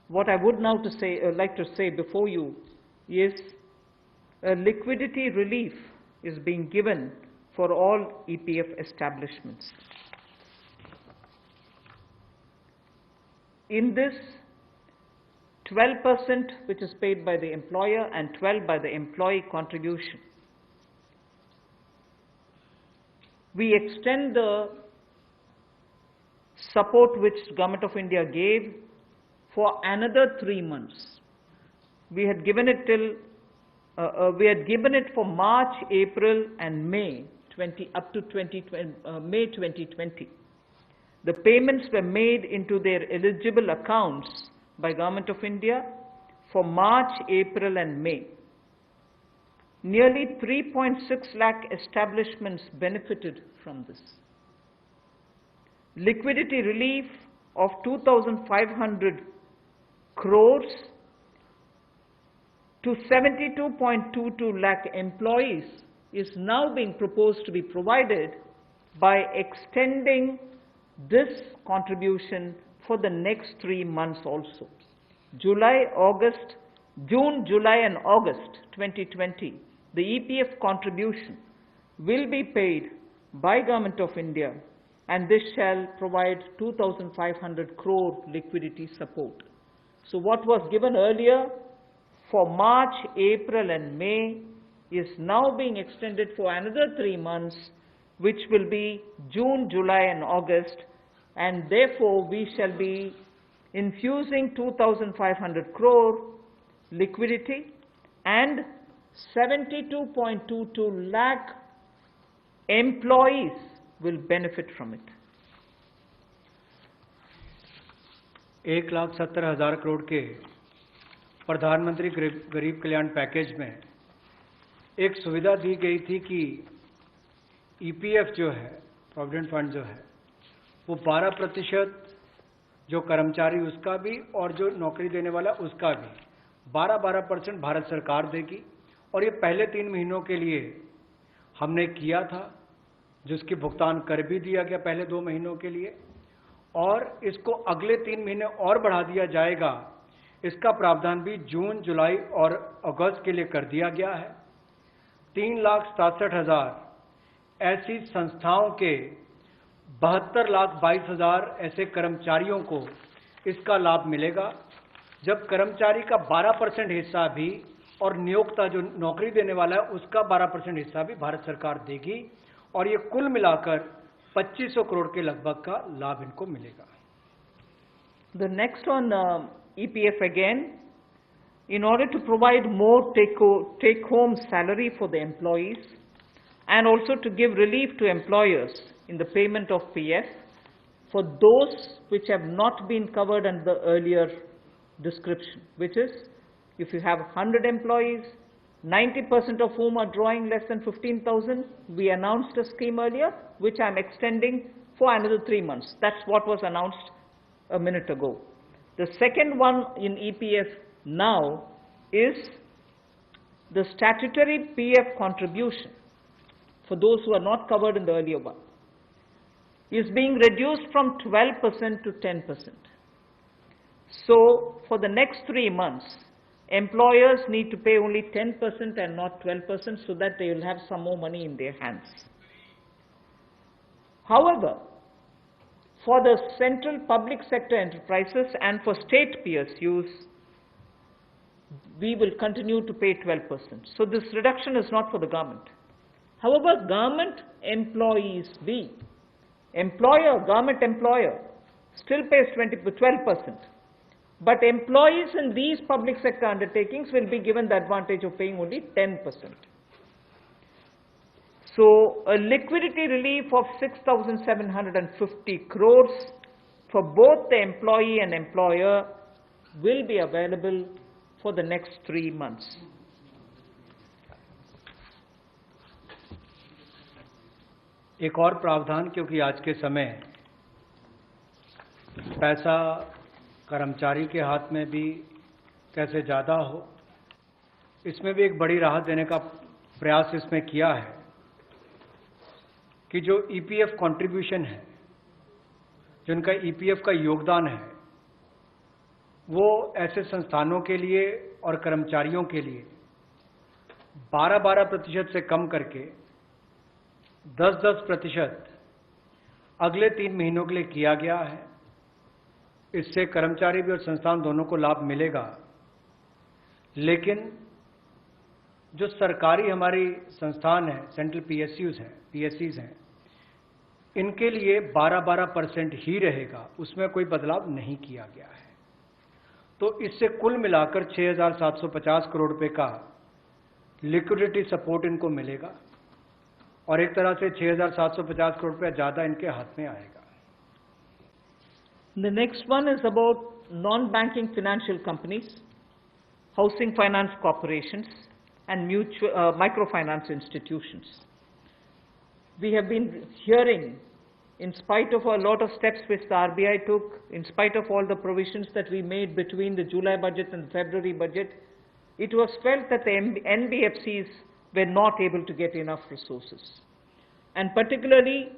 What I would now like to say before you is a liquidity relief is being given for all EPF establishments. In this, 12% which is paid by the employer and 12% by the employee contribution. We extend the support which Government of India gave for another 3 months. We had given it for March, April and May 2020. the payments were made into their eligible accounts by Government of India for March, April and May. Nearly 3.6 lakh establishments benefited from this. Liquidity relief of 2,500 crores to 72.22 lakh employees is now being proposed to be provided by extending this contribution for the next 3 months also. June, July and August 2020, the EPF contribution will be paid by Government of India, and this shall provide 2,500 crore liquidity support. So what was given earlier for March, April and May is now being extended for another 3 months, which will be June, July and August, and therefore we shall be infusing 2,500 crore liquidity and 72.22 lakh employees will benefit from it. 1,70,000 crore के प्रधानमंत्री गरीब कल्याण package में एक सुविधा दी गई थी कि EPF जो है, प्रोविडेंट फंड जो है, वो 12% जो कर्मचारी उसका भी और जो नौकरी देने वाला उसका भी 12% भारत सरकार देगी। और ये पहले 3 महीनों के लिए हमने किया था, जिसकी भुगतान कर भी दिया गया पहले 2 महीनों के लिए, और इसको अगले 3 महीने और बढ़ा दिया जाएगा। इसका प्रावधान भी जून, जुलाई और अगस्त के लिए कर दिया गया है। 3,67,000 ऐसी संस्थाओं के 72,22,000 ऐसे कर्मचारियों को इसका लाभ मिलेगा, जब कर्मचारी का 12% हिस्सा भी और नियोक्ता जो नौकरी देने वाला है उसका 12% हिस्सा भी भारत सरकार देगी, और ये कुल मिलाकर 2,500 करोड़ के लगभग का लाभ इनको मिलेगा। The next on EPF again, in order to provide more take-home salary for the employees and also to give relief to employers in the payment of PF for those which have not been covered under the earlier description, which is if you have 100 employees, 90% of whom are drawing less than 15,000, we announced a scheme earlier, which I'm extending for another 3 months. That's what was announced a minute ago. The second one in EPF now is the statutory PF contribution for those who are not covered in the earlier one is being reduced from 12% to 10%. So for the next 3 months, employers need to pay only 10% and not 12% so that they will have some more money in their hands. However, for the central public sector enterprises and for state PSUs, we will continue to pay 12%. So this reduction is not for the government. However, government employees government employer still pays 12%. But employees in these public sector undertakings will be given the advantage of paying only 10%. So a liquidity relief of 6,750 crores for both the employee and employer will be available for the next 3 months. एक और प्रावधान, क्योंकि आज के समय पैसा कर्मचारी के हाथ में भी कैसे ज़्यादा हो, इसमें भी एक बड़ी राहत देने का प्रयास इसमें किया है कि जो ईपीएफ कंट्रीब्यूशन है, जिनका ईपीएफ का योगदान है, वो ऐसे संस्थानों के लिए और कर्मचारियों के लिए 12% से कम करके 10% अगले 3 महीनों के लिए किया गया है। इससे कर्मचारी भी और संस्थान दोनों को लाभ मिलेगा, लेकिन जो सरकारी हमारी संस्थान है, सेंट्रल पीएससीज हैं, इनके लिए 12% ही रहेगा, उसमें कोई बदलाव नहीं किया गया है। तो इससे कुल मिलाकर 6,750 करोड़ रुपए का लिक्विडिटी सपोर्ट इनको मिलेगा और एक तरह से 6,750 करोड़ रुपया ज़्यादा इनके हाथ में आएगा। The next one is about non-banking financial companies, housing finance corporations, and microfinance institutions. We have been hearing, in spite of a lot of steps which the RBI took, in spite of all the provisions that we made between the July budget and the February budget, it was felt that the NBFCs were not able to get enough resources. And particularly,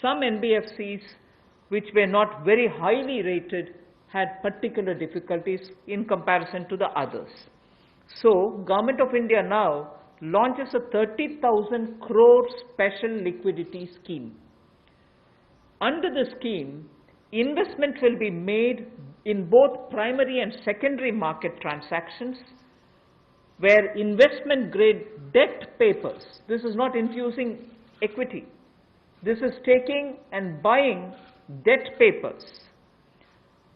some NBFCs which were not very highly rated had particular difficulties in comparison to the others. So, Government of India now launches a 30,000 crore special liquidity scheme. Under the scheme, investment will be made in both primary and secondary market transactions where investment grade debt papers, this is not infusing equity, this is taking and buying debt papers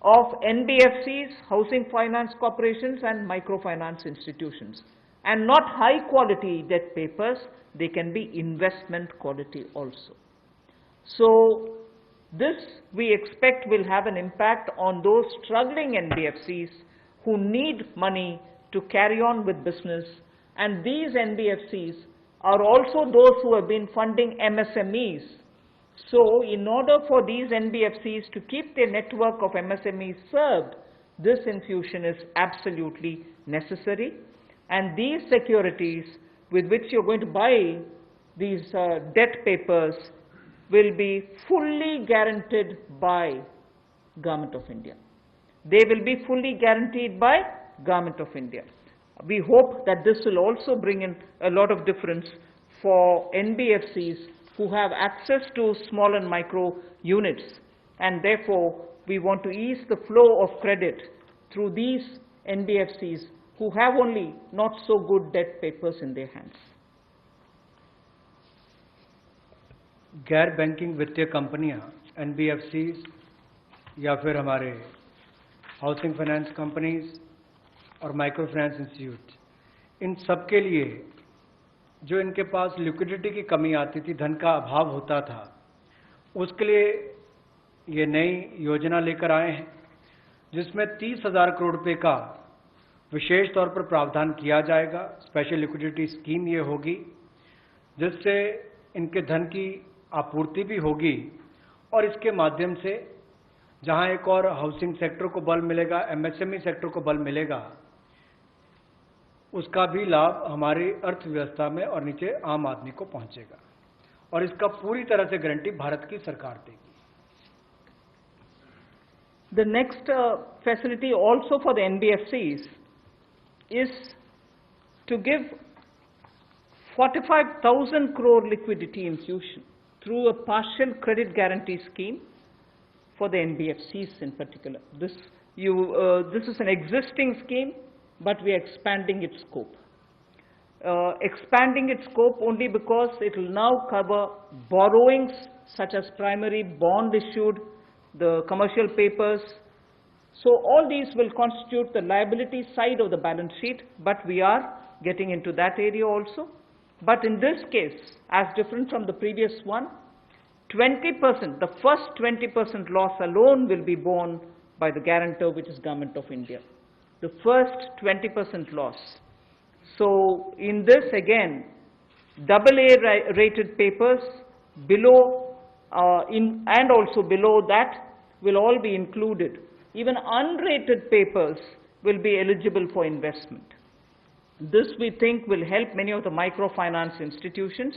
of NBFCs, housing finance corporations and microfinance institutions, and not high quality debt papers, they can be investment quality also. So this we expect will have an impact on those struggling NBFCs who need money to carry on with business, and these NBFCs are also those who have been funding MSMEs. So in order for these NBFCs to keep their network of MSMEs served, this infusion is absolutely necessary, and these securities with which you're going to buy these debt papers will be fully guaranteed by Government of India. They will be fully guaranteed by Government of India. We hope that this will also bring in a lot of difference for NBFCs who have access to small and micro units, and therefore we want to ease the flow of credit through these NBFCs who have only not so good debt papers in their hands. गैर banking वित्तीय कंपनियां NBFCs या फिर हमारे housing finance companies और micro finance institute, इन सब के लिए जो इनके पास लिक्विडिटी की कमी आती थी, धन का अभाव होता था, उसके लिए ये नई योजना लेकर आए हैं जिसमें 30,000 करोड़ रुपए का विशेष तौर पर प्रावधान किया जाएगा। स्पेशल लिक्विडिटी स्कीम ये होगी जिससे इनके धन की आपूर्ति भी होगी और इसके माध्यम से जहां एक और हाउसिंग सेक्टर को बल मिलेगा, MSME सेक्टर को बल मिलेगा, उसका भी लाभ हमारी अर्थव्यवस्था में और नीचे आम आदमी को पहुंचेगा, और इसका पूरी तरह से गारंटी भारत की सरकार देगी। The next facility also for the NBFCs is to give 45,000 crore liquidity infusion through a partial credit guarantee scheme for the NBFCs in particular. This is an existing scheme, but we are expanding its scope. Expanding its scope only because it will now cover borrowings such as primary bond issued, the commercial papers. So all these will constitute the liability side of the balance sheet, but we are getting into that area also. But in this case, as different from the previous one, 20%, the first 20% loss alone will be borne by the guarantor, which is Government of India. The first 20% loss. So in this again, AA rated papers below and also below that will all be included. Even unrated papers will be eligible for investment. This we think will help many of the microfinance institutions,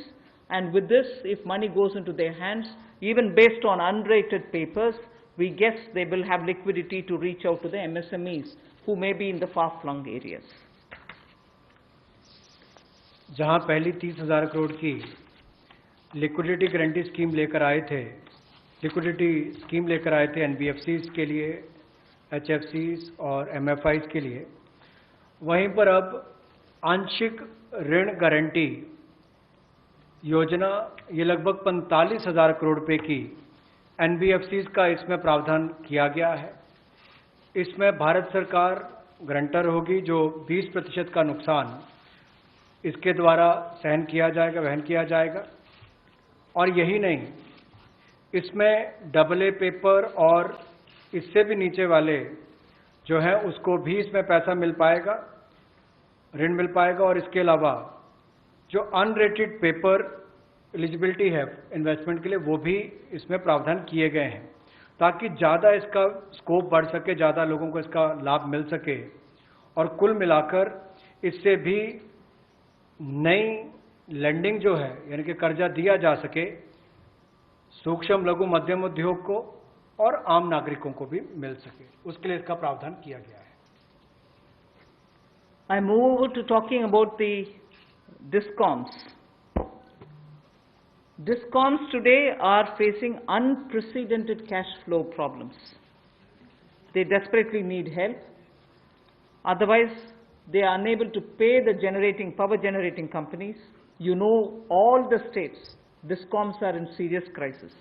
and with this, if money goes into their hands, even based on unrated papers, we guess they will have liquidity to reach out to the MSMEs who may be in the far-flung areas. जहां पहली 30,000 करोड़ की liquidity guarantee scheme लेकर आए थे, NBFCs के लिए, HFCs और MFIs के लिए, वहीं पर अब आंशिक ऋण गारंटी योजना, ये लगभग 45,000 करोड़ रुपए की NBFCs का इसमें प्रावधान किया गया है। इसमें भारत सरकार गारंटर होगी, जो 20% का नुकसान इसके द्वारा वहन किया जाएगा। और यही नहीं, इसमें AA पेपर और इससे भी नीचे वाले जो है उसको भी इसमें पैसा मिल पाएगा, ऋण मिल पाएगा। और इसके अलावा जो अनरेटेड पेपर एलिजिबिलिटी है इन्वेस्टमेंट के लिए, वो भी इसमें प्रावधान किए गए हैं ताकि ज़्यादा इसका स्कोप बढ़ सके, ज़्यादा लोगों को इसका लाभ मिल सके और कुल मिलाकर इससे भी नई लैंडिंग जो है यानी कि कर्जा दिया जा सके सूक्ष्म लघु मध्यम उद्योग को और आम नागरिकों को भी मिल सके, उसके लिए इसका प्रावधान किया गया है। I move to talking about the DISCOMs. DISCOMs today are facing unprecedented cash flow problems. They desperately need help. Otherwise, they are unable to pay the power generating companies. You know, all the states, DISCOMs are in serious crisis.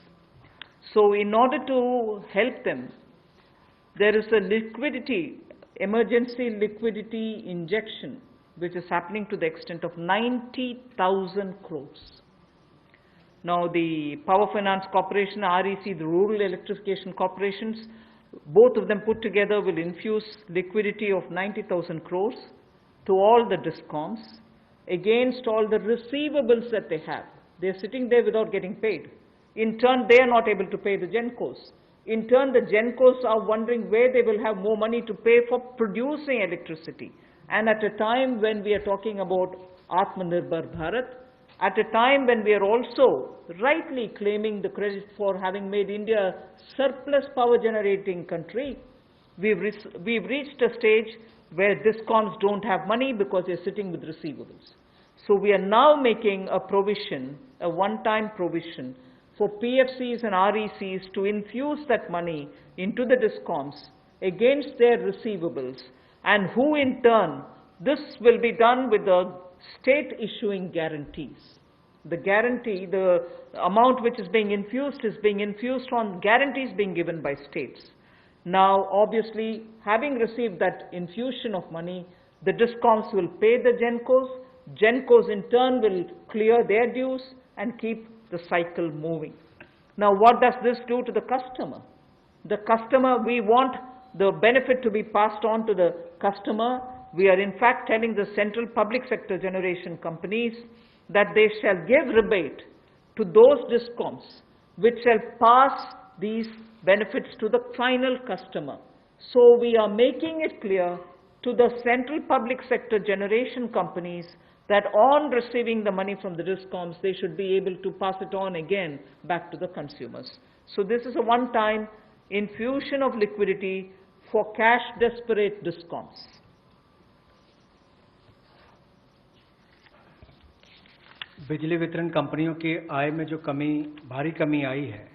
So in order to help them, there is a emergency liquidity injection, which is happening to the extent of 90,000 crores. Now the Power Finance Corporation, REC, the Rural Electrification Corporations, both of them put together will infuse liquidity of 90,000 crores to all the DISCOMs against all the receivables that they have. They are sitting there without getting paid. In turn, they are not able to pay the GENCOs. In turn, the GENCOs are wondering where they will have more money to pay for producing electricity. And at a time when we are talking about Atmanirbhar Bharat, at a time when we are also rightly claiming the credit for having made India a surplus power generating country, we've reached a stage where DISCOMs don't have money because they're sitting with receivables. So we are now making a provision, a one-time provision, for PFCs and RECs to infuse that money into the DISCOMs against their receivables, and who in turn, this will be done with the state issuing guarantees. The guarantee, the amount which is being infused on guarantees being given by states. Now, obviously, having received that infusion of money, the DISCOMs will pay the GENCOs. GENCOs in turn will clear their dues and keep the cycle moving. Now, what does this do to the customer? The customer, we want the benefit to be passed on to the customer. We are in fact telling the central public sector generation companies that they shall give rebate to those DISCOMs which shall pass these benefits to the final customer. So we are making it clear to the central public sector generation companies that on receiving the money from the DISCOMs, they should be able to pass it on again back to the consumers. So this is a one-time infusion of liquidity for cash-desperate DISCOMs. बिजली वितरण कंपनियों की आय में जो भारी कमी आई है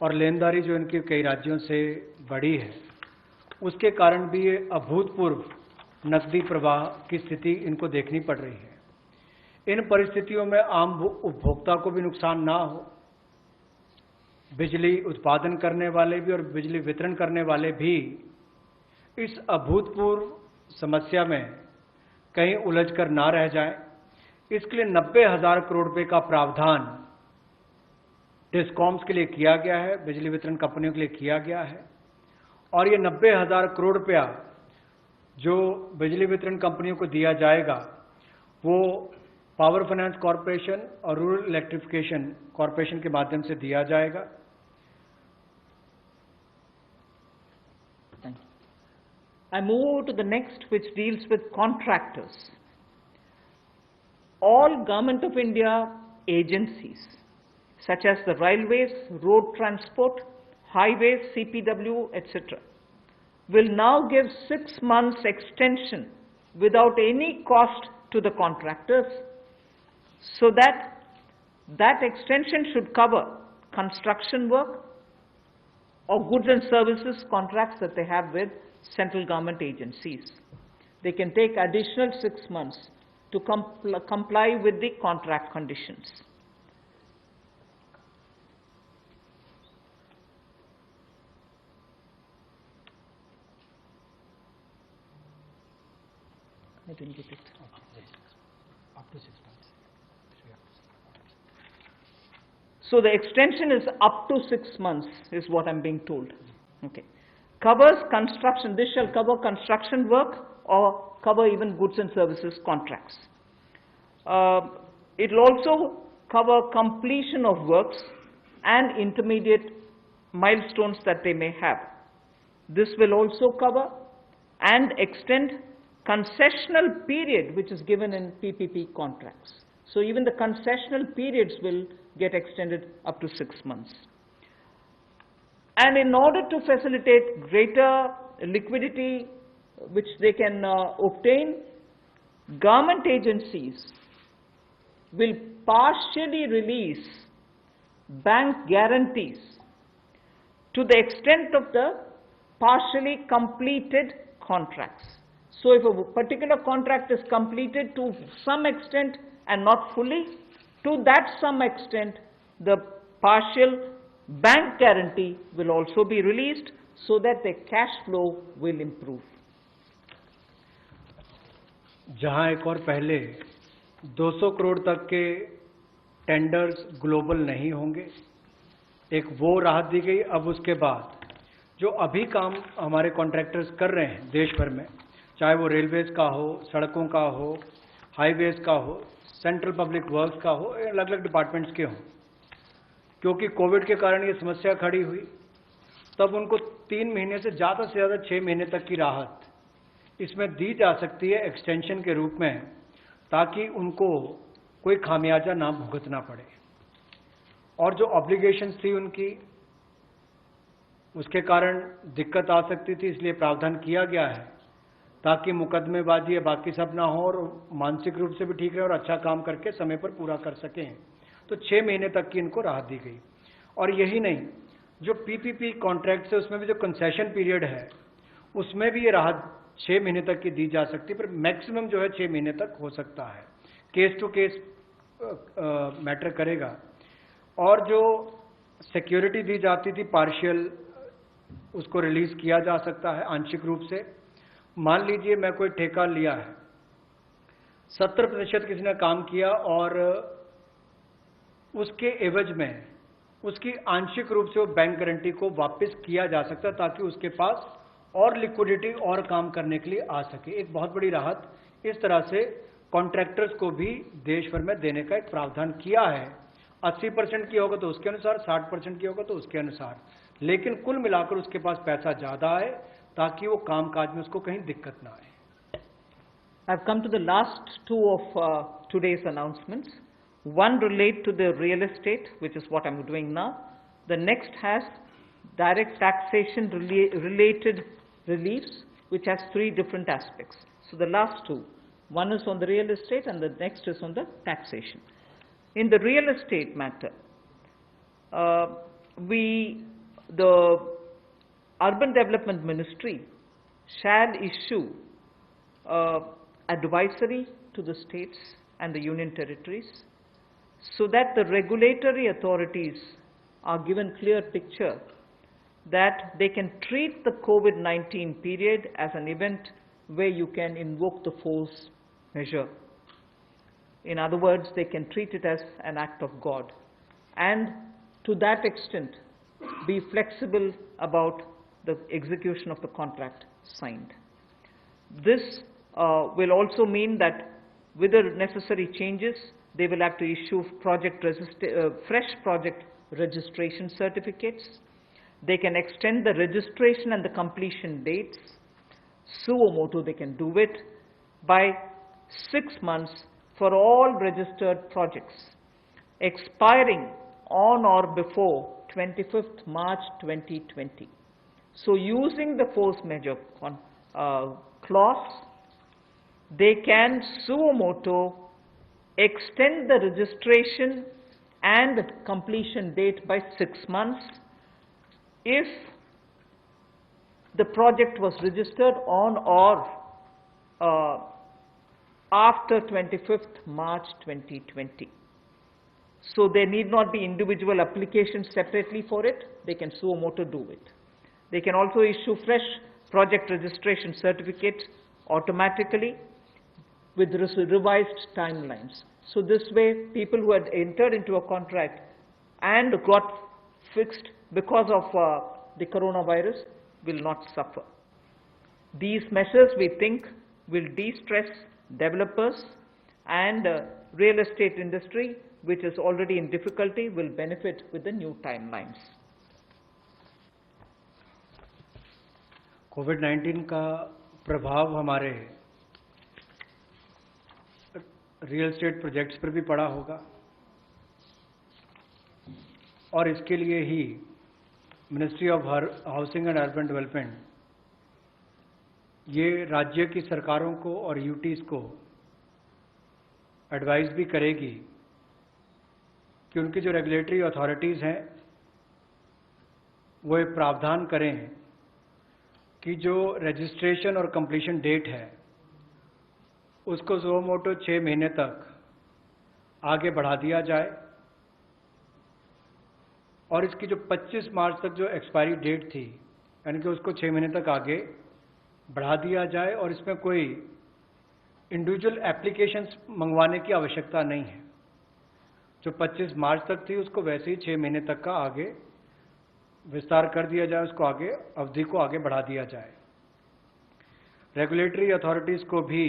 और लेनदारी जो इनके कई राज्यों से बढ़ी है, उसके कारण भी ये अभूतपूर्व नकदी प्रवाह की स्थिति इनको देखनी पड़ रही है। इन परिस्थितियों में आम उपभोक्ता को भी नुकसान ना हो, बिजली उत्पादन करने वाले भी और बिजली वितरण करने वाले भी इस अभूतपूर्व समस्या में कहीं उलझकर ना रह जाएं, इसके लिए 90,000 करोड़ रुपए का प्रावधान डिस्कॉम्स के लिए किया गया है, बिजली वितरण कंपनियों के लिए किया गया है। और ये 90,000 करोड़ रुपया जो बिजली वितरण कंपनियों को दिया जाएगा, वो पावर फाइनेंस कॉरपोरेशन और रूरल इलेक्ट्रिफिकेशन कॉरपोरेशन के माध्यम से दिया जाएगा। I move to the next, which deals with contractors. All Government of India agencies, such as the railways, road transport, highways, CPW, etc., will now give 6 months extension without any cost to the contractors, so that extension should cover construction work or goods and services contracts that they have with central government agencies. They can take additional 6 months to comply with the contract conditions. I didn't get it. Up to 6 months. So the extension is up to 6 months, is what I'm being told. Okay. Covers construction, this shall cover construction work or cover even goods and services contracts. It will also cover completion of works and intermediate milestones that they may have. This will also cover and extend concessional period which is given in PPP contracts. So even the concessional periods will get extended up to 6 months. And in order to facilitate greater liquidity which they can obtain, government agencies will partially release bank guarantees to the extent of the partially completed contracts. So if a particular contract is completed to some extent and not fully, to that some extent the partial bank guarantee will also be released so that the cash flow will improve. जहां एक और पहले 200 करोड़ तक के tenders global नहीं होंगे, एक वो राहत दी गई। अब उसके बाद जो अभी काम हमारे कॉन्ट्रैक्टर्स कर रहे हैं देश भर में, चाहे वो रेलवेज का हो, सड़कों का हो, हाईवेज का हो, सेंट्रल पब्लिक वर्क्स का हो, अलग अलग डिपार्टमेंट्स के हों, क्योंकि कोविड के कारण ये समस्या खड़ी हुई, तब उनको 3 महीने से ज़्यादा 6 महीने तक की राहत इसमें दी जा सकती है एक्सटेंशन के रूप में, ताकि उनको कोई खामियाजा ना भुगतना पड़े। और जो ऑब्लिगेशंस थी उनकी, उसके कारण दिक्कत आ सकती थी, इसलिए प्रावधान किया गया है ताकि मुकदमेबाजी या बाकी सब ना हो और मानसिक रूप से भी ठीक रहे और अच्छा काम करके समय पर पूरा कर सकें। तो 6 महीने तक की इनको राहत दी गई। और यही नहीं, जो पीपीपी कॉन्ट्रैक्ट है उसमें भी जो कंसेशन पीरियड है उसमें भी ये राहत 6 महीने तक की दी जा सकती है, पर मैक्सिमम जो है 6 महीने तक हो सकता है। केस टू केस मैटर करेगा। और जो सिक्योरिटी दी जाती थी पार्शियल, उसको रिलीज किया जा सकता है आंशिक रूप से। मान लीजिए मैं कोई ठेका लिया है, 70% किसी ने काम किया और उसके एवज में उसकी आंशिक रूप से वो बैंक गारंटी को वापस किया जा सकता है, ताकि उसके पास और लिक्विडिटी और काम करने के लिए आ सके। एक बहुत बड़ी राहत इस तरह से कॉन्ट्रैक्टर्स को भी देश भर में देने का एक प्रावधान किया है। 80% की होगा तो उसके अनुसार, 60% की होगा तो उसके अनुसार, लेकिन कुल मिलाकर उसके पास पैसा ज्यादा आए ताकि वो कामकाज में उसको कहीं दिक्कत ना आए। I've come to the last two of today's announcements. One relate to the real estate, which is what I'm doing now. The next has direct taxation related reliefs, which has 3 different aspects. So the last two, one is on the real estate and the next is on the taxation. In the real estate matter, the Urban Development Ministry shall issue advisory to the states and the union territories so that the regulatory authorities are given clear picture that they can treat the COVID-19 period as an event where you can invoke the force measure. In other words, they can treat it as an act of God, and to that extent be flexible about the execution of the contract signed. This will also mean that with the necessary changes, they will have to issue fresh project registration certificates. They can extend the registration and the completion dates. Suo motu, they can do it by 6 months for all registered projects, expiring on or before 25th March 2020. So using the force majeure clause, they can suo motu extend the registration and the completion date by 6 months if the project was registered on or after 25th March 2020. So there need not be individual applications separately for it. They can suo motu do it. They can also issue fresh project registration certificates automatically with revised timelines. So this way, people who had entered into a contract and got fixed because of the coronavirus will not suffer. These measures, we think, will de-stress developers, and real estate industry, which is already in difficulty, will benefit with the new timelines. कोविड-19 का प्रभाव हमारे real estate projects पर भी पड़ा होगा, और इसके लिए ही ministry of housing and urban development ये राज्य की सरकारों को और यूटीज़ को एडवाइस भी करेगी कि उनकी जो रेगुलेटरी अथॉरिटीज़ हैं वो एक प्रावधान करें कि जो रजिस्ट्रेशन और कंप्लीशन डेट है उसको सुओ मोटो 6 महीने तक आगे बढ़ा दिया जाए, और इसकी जो 25 मार्च तक जो एक्सपायरी डेट थी यानी कि उसको 6 महीने तक आगे बढ़ा दिया जाए, और इसमें कोई इंडिविजुअल एप्लीकेशंस मंगवाने की आवश्यकता नहीं है। जो 25 मार्च तक थी उसको वैसे ही 6 महीने तक का आगे विस्तार कर दिया जाए, उसको आगे अवधि को आगे बढ़ा दिया जाए। रेगुलेटरी अथॉरिटीज़ को भी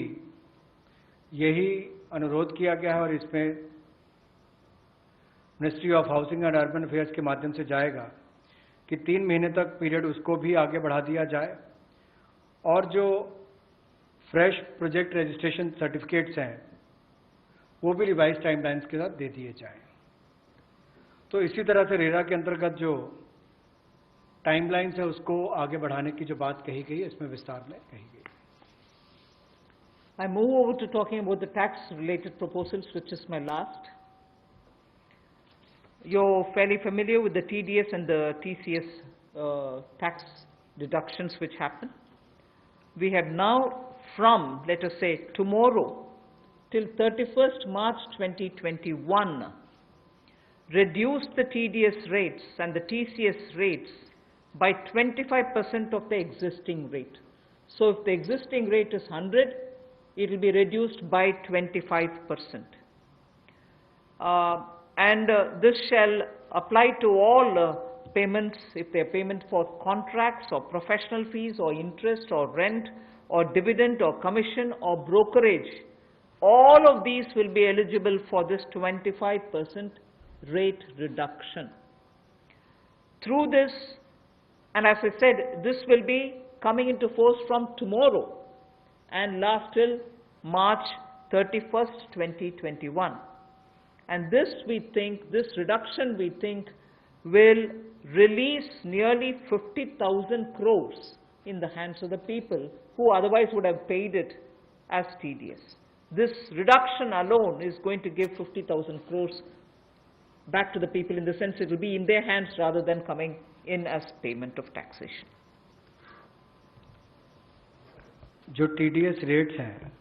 यही अनुरोध किया गया है, और इसमें ministry of housing and urban affairs के माध्यम से जाएगा कि 3 महीने तक पीरियड उसको भी आगे बढ़ा दिया जाए, और जो फ्रेश प्रोजेक्ट रजिस्ट्रेशन सर्टिफिकेट्स हैं वो भी रिवाइज टाइमलाइंस के साथ दे दिए जाएं। तो इसी तरह से रेरा के अंतर्गत जो टाइमलाइंस है उसको आगे बढ़ाने की जो बात कही गई है इसमें विस्तार में कही गई। I move over to talking about the tax-related proposals, which is my last. You're fairly familiar with the TDS and the TCS tax deductions which happen. We have now, from, let us say, tomorrow till 31st March 2021, reduced the TDS rates and the TCS rates by 25% of the existing rate. So if the existing rate is 100, it will be reduced by 25%. This shall apply to all payments, if they are payment for contracts or professional fees or interest or rent or dividend or commission or brokerage. All of these will be eligible for this 25% rate reduction. Through this, and as I said, this will be coming into force from tomorrow and last till March 31st, 2021. And this we think, this reduction we think will release nearly 50,000 crores in the hands of the people who otherwise would have paid it as TDS. This reduction alone is going to give 50,000 crores back to the people, in the sense it will be in their hands rather than coming in as payment of taxation. जो TDS rates हैं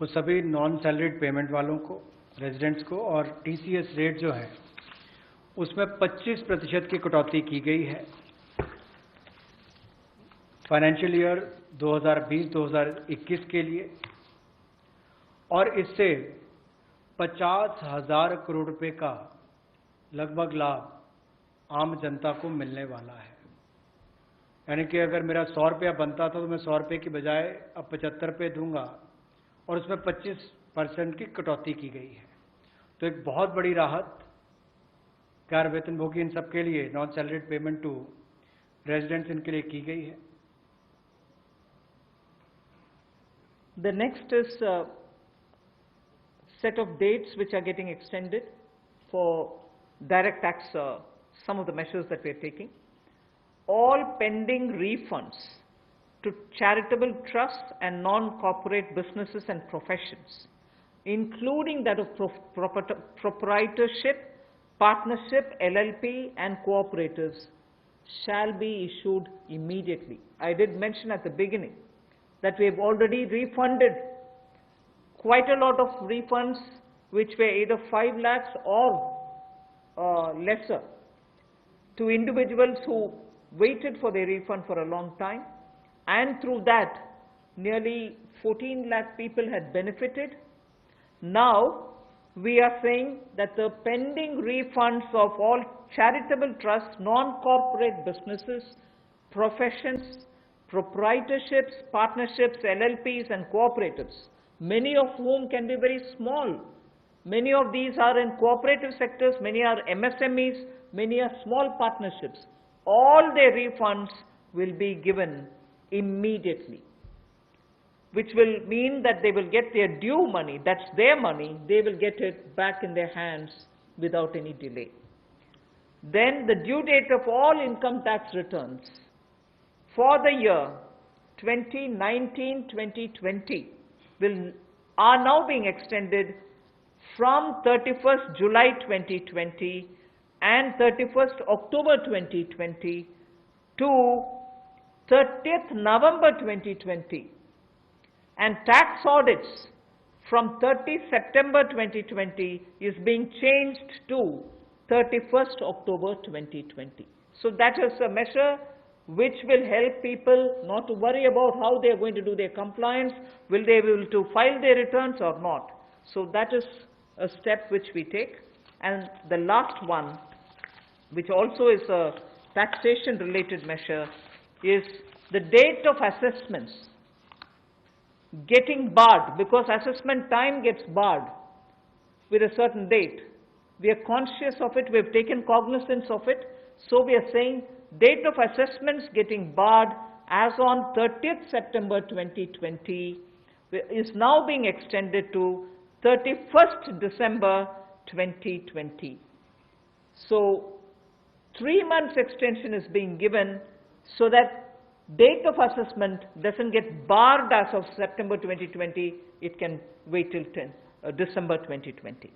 वो सभी non salaried payment वालों को, residents को, और TCS rate जो है उसमें 25% की कटौती की गई है फाइनेंशियल ईयर 2020-2021 के लिए, और इससे 50,000 करोड़ रुपए का लगभग लाभ आम जनता को मिलने वाला है। यानी कि अगर मेरा 100 रुपया बनता था तो मैं 100 रुपये की बजाय अब 75 रुपये दूंगा, और उसमें 25% की कटौती की गई है। तो एक बहुत बड़ी राहत कार वेतनभोगी इन सबके लिए, non salaried payment to residents, इनके लिए की गई है। The next is a set of dates which are getting extended for direct tax, some of the measures that we are taking. All pending refunds to charitable trusts and non-corporate businesses and professions, including that of proprietorship, partnership, LLP and cooperators, shall be issued immediately. I did mention at the beginning that we have already refunded quite a lot of refunds which were either 5 lakhs or lesser to individuals who waited for their refund for a long time, and through that nearly 14 lakh people had benefited. Now we are saying that the pending refunds of all charitable trusts, non-corporate businesses professions, proprietorships, partnerships, LLPs and cooperatives, many of whom can be very small. Many of these are in cooperative sectors, many are MSMEs, many are small partnerships. All their refunds will be given immediately, which will mean that they will get their due money, that's their money, they will get it back in their hands without any delay. Then the due date of all income tax returns for the year 2019-2020 are now being extended from 31st July 2020 and 31st October 2020 to 30th November 2020, and tax audits from 30 September 2020 is being changed to 31st October 2020. So that is a measure which will help people not to worry about how they are going to do their compliance, will they be able to file their returns or not. So that is a step which we take. And the last one, which also is a taxation related measure, is the date of assessments getting barred, because assessment time gets barred with a certain date. We are conscious of it, we have taken cognizance of it, so we are saying date of assessments getting barred as on 30th September 2020 is now being extended to 31st December 2020. So 3 months extension is being given so that date of assessment doesn't get barred as of September 2020, it can wait till December 2020.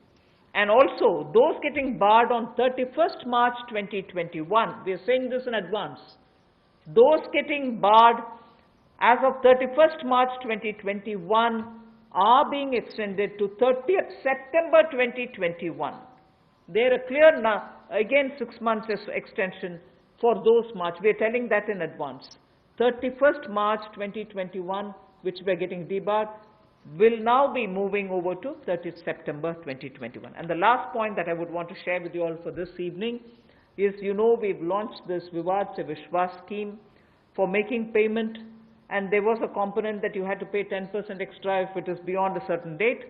And also, those getting barred on 31st March 2021, we are saying this in advance, those getting barred as of 31st March 2021 are being extended to 30th September 2021. There are clear now, again 6 months extension for those March. We are telling that in advance. 31st March 2021, which we are getting debarred, will now be moving over to 30th September 2021. And the last point that I would want to share with you all for this evening is, you know, we've launched this Vivad Se Vishwas scheme for making payment, and there was a component that you had to pay 10% extra if it is beyond a certain date.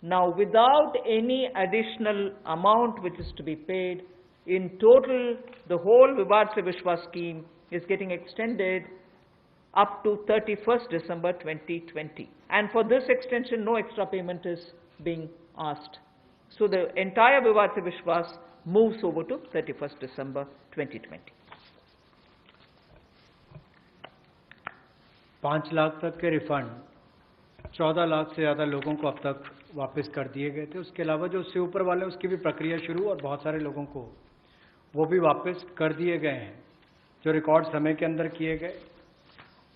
Now, without any additional amount which is to be paid, in total, the whole Vivad Se Vishwas scheme is getting extended up to 31st December 2020. And for this extension, no extra payment is being asked. So the entire Vivad Se Vishwas moves over to 31st December 2020. 5 lakh तक के refund 14 lakh से ज़्यादा लोगों को अब तक वापस कर दिए गए थे। उसके अलावा जो उससे ऊपर वाले उसकी भी प्रक्रिया शुरू, और बहुत सारे लोगों को वो भी वापस कर दिए गए हैं जो रिकॉर्ड समय के अंदर किए गए।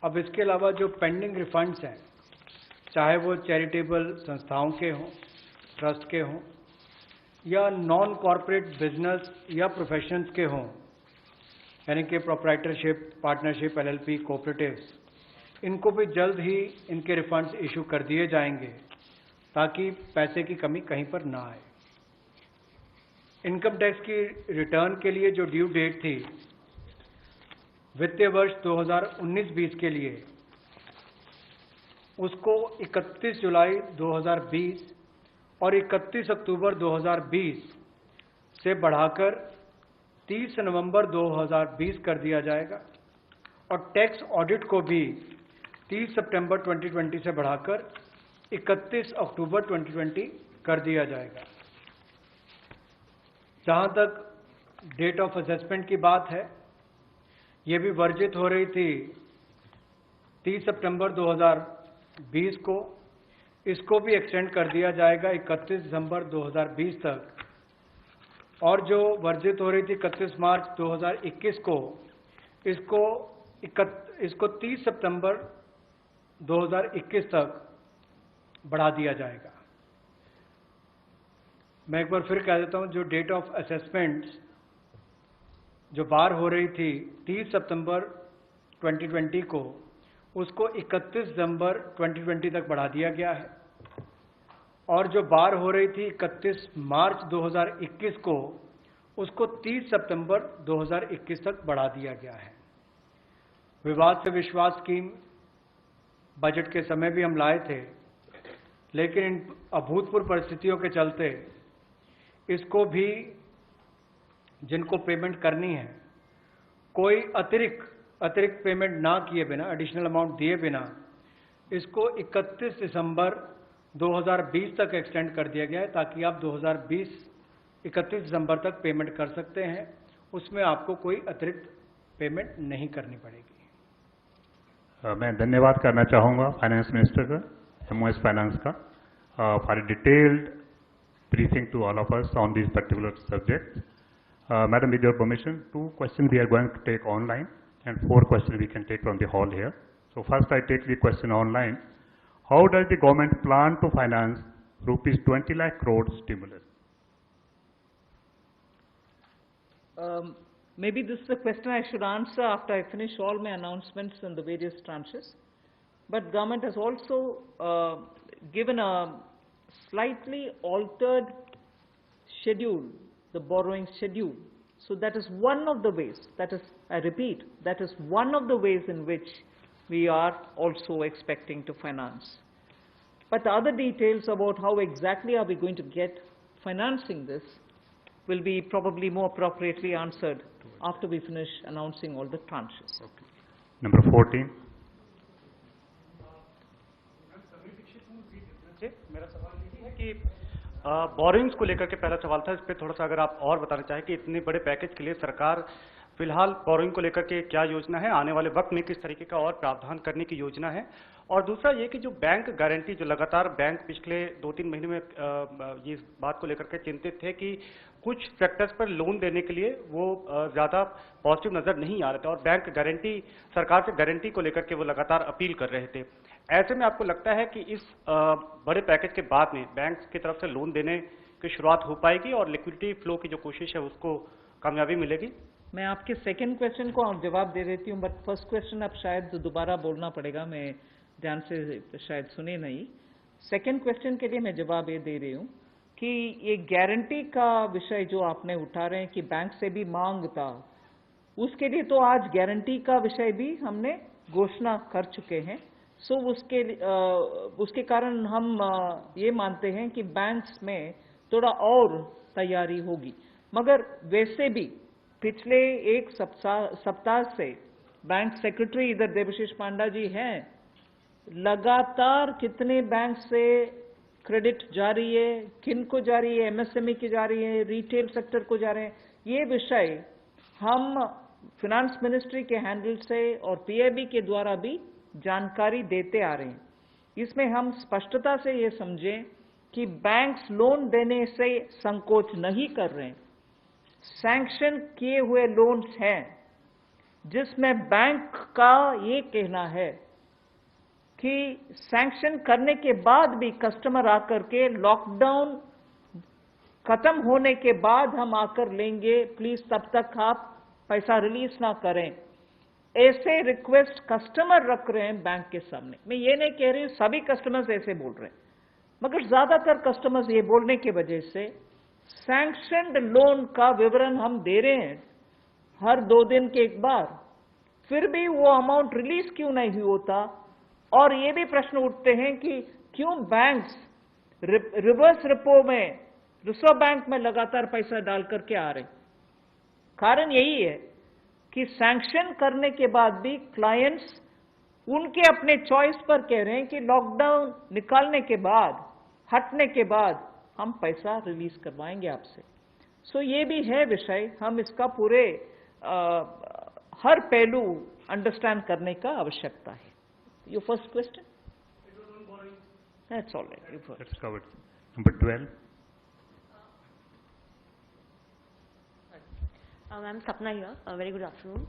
अब इसके अलावा जो पेंडिंग रिफंड्स हैं, चाहे वो चैरिटेबल संस्थाओं के हों, ट्रस्ट के हों, या नॉन कॉरपोरेट बिजनेस या प्रोफेशंस के हों, यानी कि प्रोप्राइटरशिप, पार्टनरशिप, एलएलपी, कोऑपरेटिव्स, इनको भी जल्द ही इनके रिफंड्स इशू कर दिए जाएंगे ताकि पैसे की कमी कहीं पर ना आए। इनकम टैक्स की रिटर्न के लिए जो ड्यू डेट थी वित्तीय वर्ष 2019-20 के लिए, उसको 31 जुलाई 2020 और 31 अक्टूबर 2020 से बढ़ाकर 30 नवंबर 2020 कर दिया जाएगा, और टैक्स ऑडिट को भी 30 सितंबर 2020 से बढ़ाकर 31 अक्टूबर 2020 कर दिया जाएगा। जहां तक डेट ऑफ असेसमेंट की बात है, ये भी वर्जित हो रही थी 30 सितंबर 2020 को, इसको भी एक्सटेंड कर दिया जाएगा 31 दिसंबर 2020 तक, और जो वर्जित हो रही थी 31 मार्च 2021 को, इसको 30 सितंबर 2021 तक बढ़ा दिया जाएगा। मैं एक बार फिर कह देता हूं, जो डेट ऑफ असेसमेंट्स जो बार हो रही थी 30 सितंबर 2020 को, उसको 31 दिसंबर 2020 तक बढ़ा दिया गया है, और जो बार हो रही थी 31 मार्च 2021 को, उसको 30 सितंबर 2021 तक बढ़ा दिया गया है। विवाद से विश्वास स्कीम बजट के समय भी हम लाए थे, लेकिन इन अभूतपूर्व परिस्थितियों के चलते इसको भी जिनको पेमेंट करनी है, कोई अतिरिक्त पेमेंट ना किए बिना, एडिशनल अमाउंट दिए बिना, इसको 31 दिसंबर 2020 तक एक्सटेंड कर दिया गया है, ताकि आप 31 दिसंबर तक पेमेंट कर सकते हैं। उसमें आपको कोई अतिरिक्त पेमेंट नहीं करनी पड़ेगी। मैं धन्यवाद करना चाहूँगा फाइनेंस मिनिस्टर का, MOS फाइनेंस का, for detailed briefing to all of us on these particular subjects. Madam, with your permission, 2 questions we are going to take online and 4 questions we can take from the hall here. So first I take the question online. How does the government plan to finance rupees 20 lakh crore stimulus? Maybe this is a question I should answer after I finish all my announcements in the various tranches. But government has also given a slightly altered schedule, the borrowing schedule. So that is one of the ways, that is, I repeat, that is one of the ways in which we are also expecting to finance. But the other details about how exactly are we going to get financing this will be probably more appropriately answered after we finish announcing all the tranches. Okay. Number 14. मेरा सवाल यही है कि borings को लेकर के पहला सवाल था, इस पे थोड़ा सा अगर आप और बताना चाहें कि इतने बड़े पैकेज के लिए सरकार फिलहाल बोरिंग को लेकर के क्या योजना है, आने वाले वक्त में किस तरीके का और प्रावधान करने की योजना है। और दूसरा ये कि जो बैंक गारंटी, जो लगातार बैंक पिछले 2-3 महीने में ये इस बात को लेकर के चिंतित थे कि कुछ सेक्टर्स पर लोन देने के लिए वो ज़्यादा पॉजिटिव नज़र नहीं आ रहे थे और बैंक गारंटी, सरकार से गारंटी को लेकर के वो लगातार अपील कर रहे थे। ऐसे में आपको लगता है कि इस बड़े पैकेज के बाद में बैंक की तरफ से लोन देने की शुरुआत हो पाएगी और लिक्विडिटी फ्लो की जो कोशिश है उसको कामयाबी मिलेगी? मैं आपके सेकंड क्वेश्चन को जवाब दे देती हूँ, बट फर्स्ट क्वेश्चन अब शायद दोबारा बोलना पड़ेगा, मैं ध्यान से शायद सुने नहीं। सेकंड क्वेश्चन के लिए मैं जवाब ये दे रही हूँ कि ये गारंटी का विषय जो आपने उठा रहे हैं कि बैंक से भी मांग था, उसके लिए तो आज गारंटी का विषय भी हमने घोषणा कर चुके हैं। सो उसके कारण हम ये मानते हैं कि बैंक्स में थोड़ा और तैयारी होगी। मगर वैसे भी पिछले एक सप्ताह से बैंक सेक्रेटरी इधर देवशीष पांडा जी हैं, लगातार कितने बैंक से क्रेडिट जा रही है, किन को जा रही है, MSME की जा रही है, रिटेल सेक्टर को जा रहे हैं, ये विषय हम फिनांस मिनिस्ट्री के हैंडल से और PIB के द्वारा भी जानकारी देते आ रहे हैं। इसमें हम स्पष्टता से ये समझें कि बैंक्स लोन देने से संकोच नहीं कर रहे हैं। सैंक्शन किए हुए लोन्स हैं जिसमें बैंक का ये कहना है कि सैंक्शन करने के बाद भी कस्टमर आकर के लॉकडाउन खत्म होने के बाद हम आकर लेंगे, प्लीज तब तक आप पैसा रिलीज ना करें, ऐसे रिक्वेस्ट कस्टमर रख रहे हैं बैंक के सामने। मैं ये नहीं कह रही हूं सभी कस्टमर्स ऐसे बोल रहे हैं, मगर ज्यादातर कस्टमर्स ये बोलने की वजह से सैंक्शनड लोन का विवरण हम दे रहे हैं हर 2 दिन के एक बार, फिर भी वो अमाउंट रिलीज क्यों नहीं होता। और ये भी प्रश्न उठते हैं कि क्यों बैंक्स रिवर्स रेपो में, रिजर्व बैंक में लगातार पैसा डाल करके आ रहे। कारण यही है कि सैंक्शन करने के बाद भी क्लाइंट्स उनके अपने चॉइस पर कह रहे हैं कि लॉकडाउन निकालने के बाद, हटने के बाद हम पैसा रिलीज करवाएंगे आपसे। सो ये भी है विषय, हम इसका पूरे हर पहलू अंडरस्टैंड करने का आवश्यकता है। Your first question? That's all right. You've heard. That's covered. Number 12. I'm Sapna here. Very good afternoon.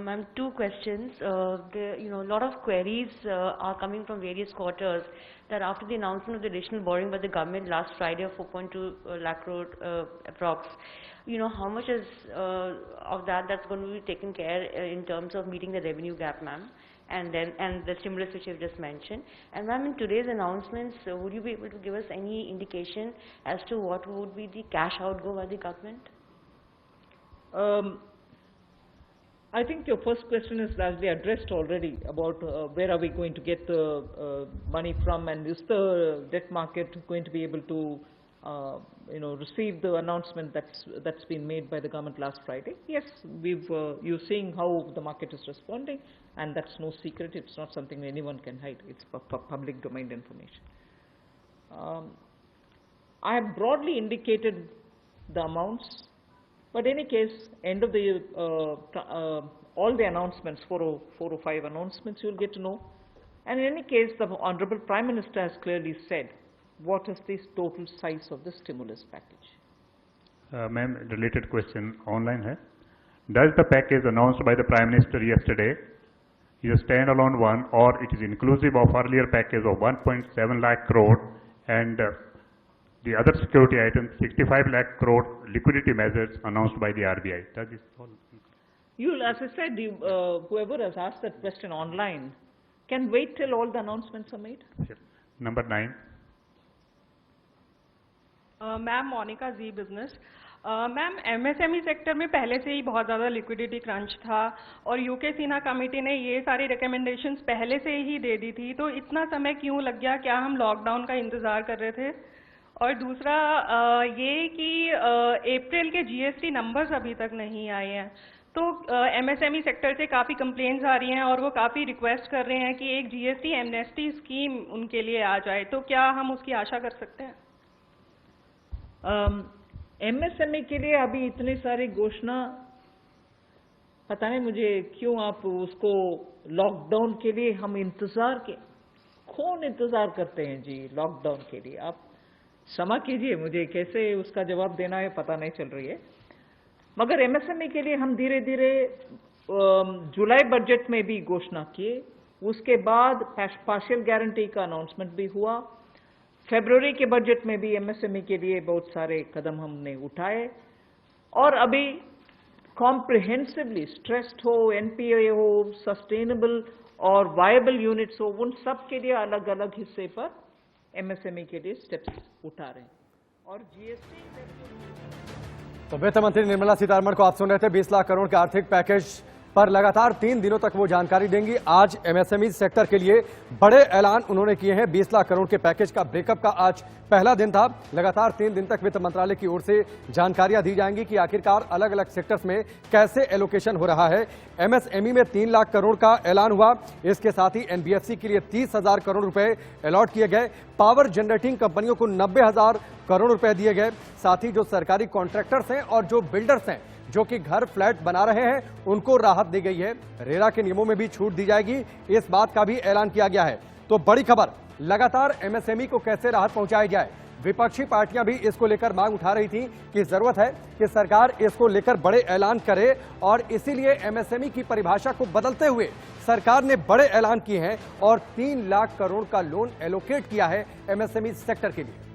Ma'am, 2 questions. A lot of queries are coming from various quarters that after the announcement of the additional borrowing by the government last Friday of 4.2 lakh crore approx, how much is of that's going to be taken care in terms of meeting the revenue gap, ma'am? And the stimulus which you've just mentioned. And ma'am, in today's announcements, would you be able to give us any indication as to what would be the cash outgo by the government? I think your first question is largely addressed already about where are we going to get the money from, and is the debt market going to be able to, receive the announcement that's been made by the government last Friday. Yes, you're seeing how the market is responding, and that's no secret. It's not something anyone can hide. It's public domain information. I have broadly indicated the amounts, but in any case, end of the year, all the announcements, 4 or 5 announcements, you'll get to know. And in any case, the Honorable Prime Minister has clearly said what is the total size of the stimulus package. Ma'am, related question online hai. Does the package announced by the Prime Minister yesterday is a standalone one, or it is inclusive of earlier package of 1.7 lakh crore and the other security items, 65 lakh crore liquidity measures announced by the RBI? Does this all? As I said, whoever has asked that question online can wait till all the announcements are made. Sure. Number 9. Ma'am Monika ji business. Ma'am MSME sector में पहले से ही बहुत ज़्यादा liquidity crunch था और UK Sinha committee ने ये सारी रिकमेंडेशंस पहले से ही दे दी थी, तो इतना समय क्यों लग गया? क्या हम लॉकडाउन का इंतज़ार कर रहे थे? और दूसरा ये कि अप्रैल के जीएसटी नंबर्स अभी तक नहीं आए हैं, तो एमएसएमई सेक्टर से काफ़ी कंप्लेंट्स आ रही हैं और वो काफ़ी रिक्वेस्ट कर रहे हैं कि एक जीएसटी एमनेस्टी स्कीम उनके लिए आ जाए, तो क्या हम उसकी आशा कर सकते हैं? एमएसएमई के लिए अभी इतनी सारी घोषणा, पता नहीं मुझे क्यों आप उसको लॉकडाउन के लिए हम कौन इंतजार करते हैं जी लॉकडाउन के लिए? आप क्षमा कीजिए, मुझे कैसे उसका जवाब देना है पता नहीं चल रही है। मगर एमएसएमई के लिए हम धीरे धीरे जुलाई बजट में भी घोषणा किए, उसके बाद पार्शियल गारंटी का अनाउंसमेंट भी हुआ, फरवरी के बजट में भी एमएसएमई के लिए बहुत सारे कदम हमने उठाए, और अभी कॉम्प्रिहेंसिवली स्ट्रेस्ड हो, एनपीए हो, सस्टेनेबल और वायबल यूनिट्स हो, उन सब के लिए अलग अलग हिस्से पर एमएसएमई के लिए स्टेप्स उठा रहे हैं। और जीएसटी तो वित्त मंत्री निर्मला सीतारमण को आप सुन रहे थे। 20 लाख करोड़ के आर्थिक पैकेज पर लगातार 3 दिनों तक वो जानकारी देंगी। आज एमएसएमई सेक्टर के लिए बड़े ऐलान उन्होंने किए हैं। 20 लाख करोड़ के पैकेज का ब्रेकअप का आज पहला दिन था। लगातार 3 दिन तक वित्त मंत्रालय की ओर से जानकारियां दी जाएंगी कि आखिरकार अलग अलग सेक्टर्स में कैसे एलोकेशन हो रहा है। एमएसएमई में 3 लाख करोड़ का ऐलान हुआ। इसके साथ ही एनबीएफसी के लिए 30,000 करोड़ रुपए अलॉट किए गए। पावर जनरेटिंग कंपनियों को 90,000 करोड़ रुपए दिए गए। साथ ही जो सरकारी कॉन्ट्रैक्टर्स हैं और जो बिल्डर्स हैं जो कि घर फ्लैट बना रहे हैं, उनको राहत दी गई है। रेरा के नियमों में भी छूट दी जाएगी, इस बात का भी ऐलान किया गया है। तो बड़ी खबर, लगातार एमएसएमई को कैसे राहत पहुंचाई जाए। विपक्षी पार्टियां भी इसको लेकर मांग उठा रही थी कि जरूरत है कि सरकार इसको लेकर बड़े ऐलान करे, और इसीलिए एमएसएमई की परिभाषा को बदलते हुए सरकार ने बड़े ऐलान किए हैं और 3 लाख करोड़ का लोन एलोकेट किया है एमएसएमई सेक्टर के लिए।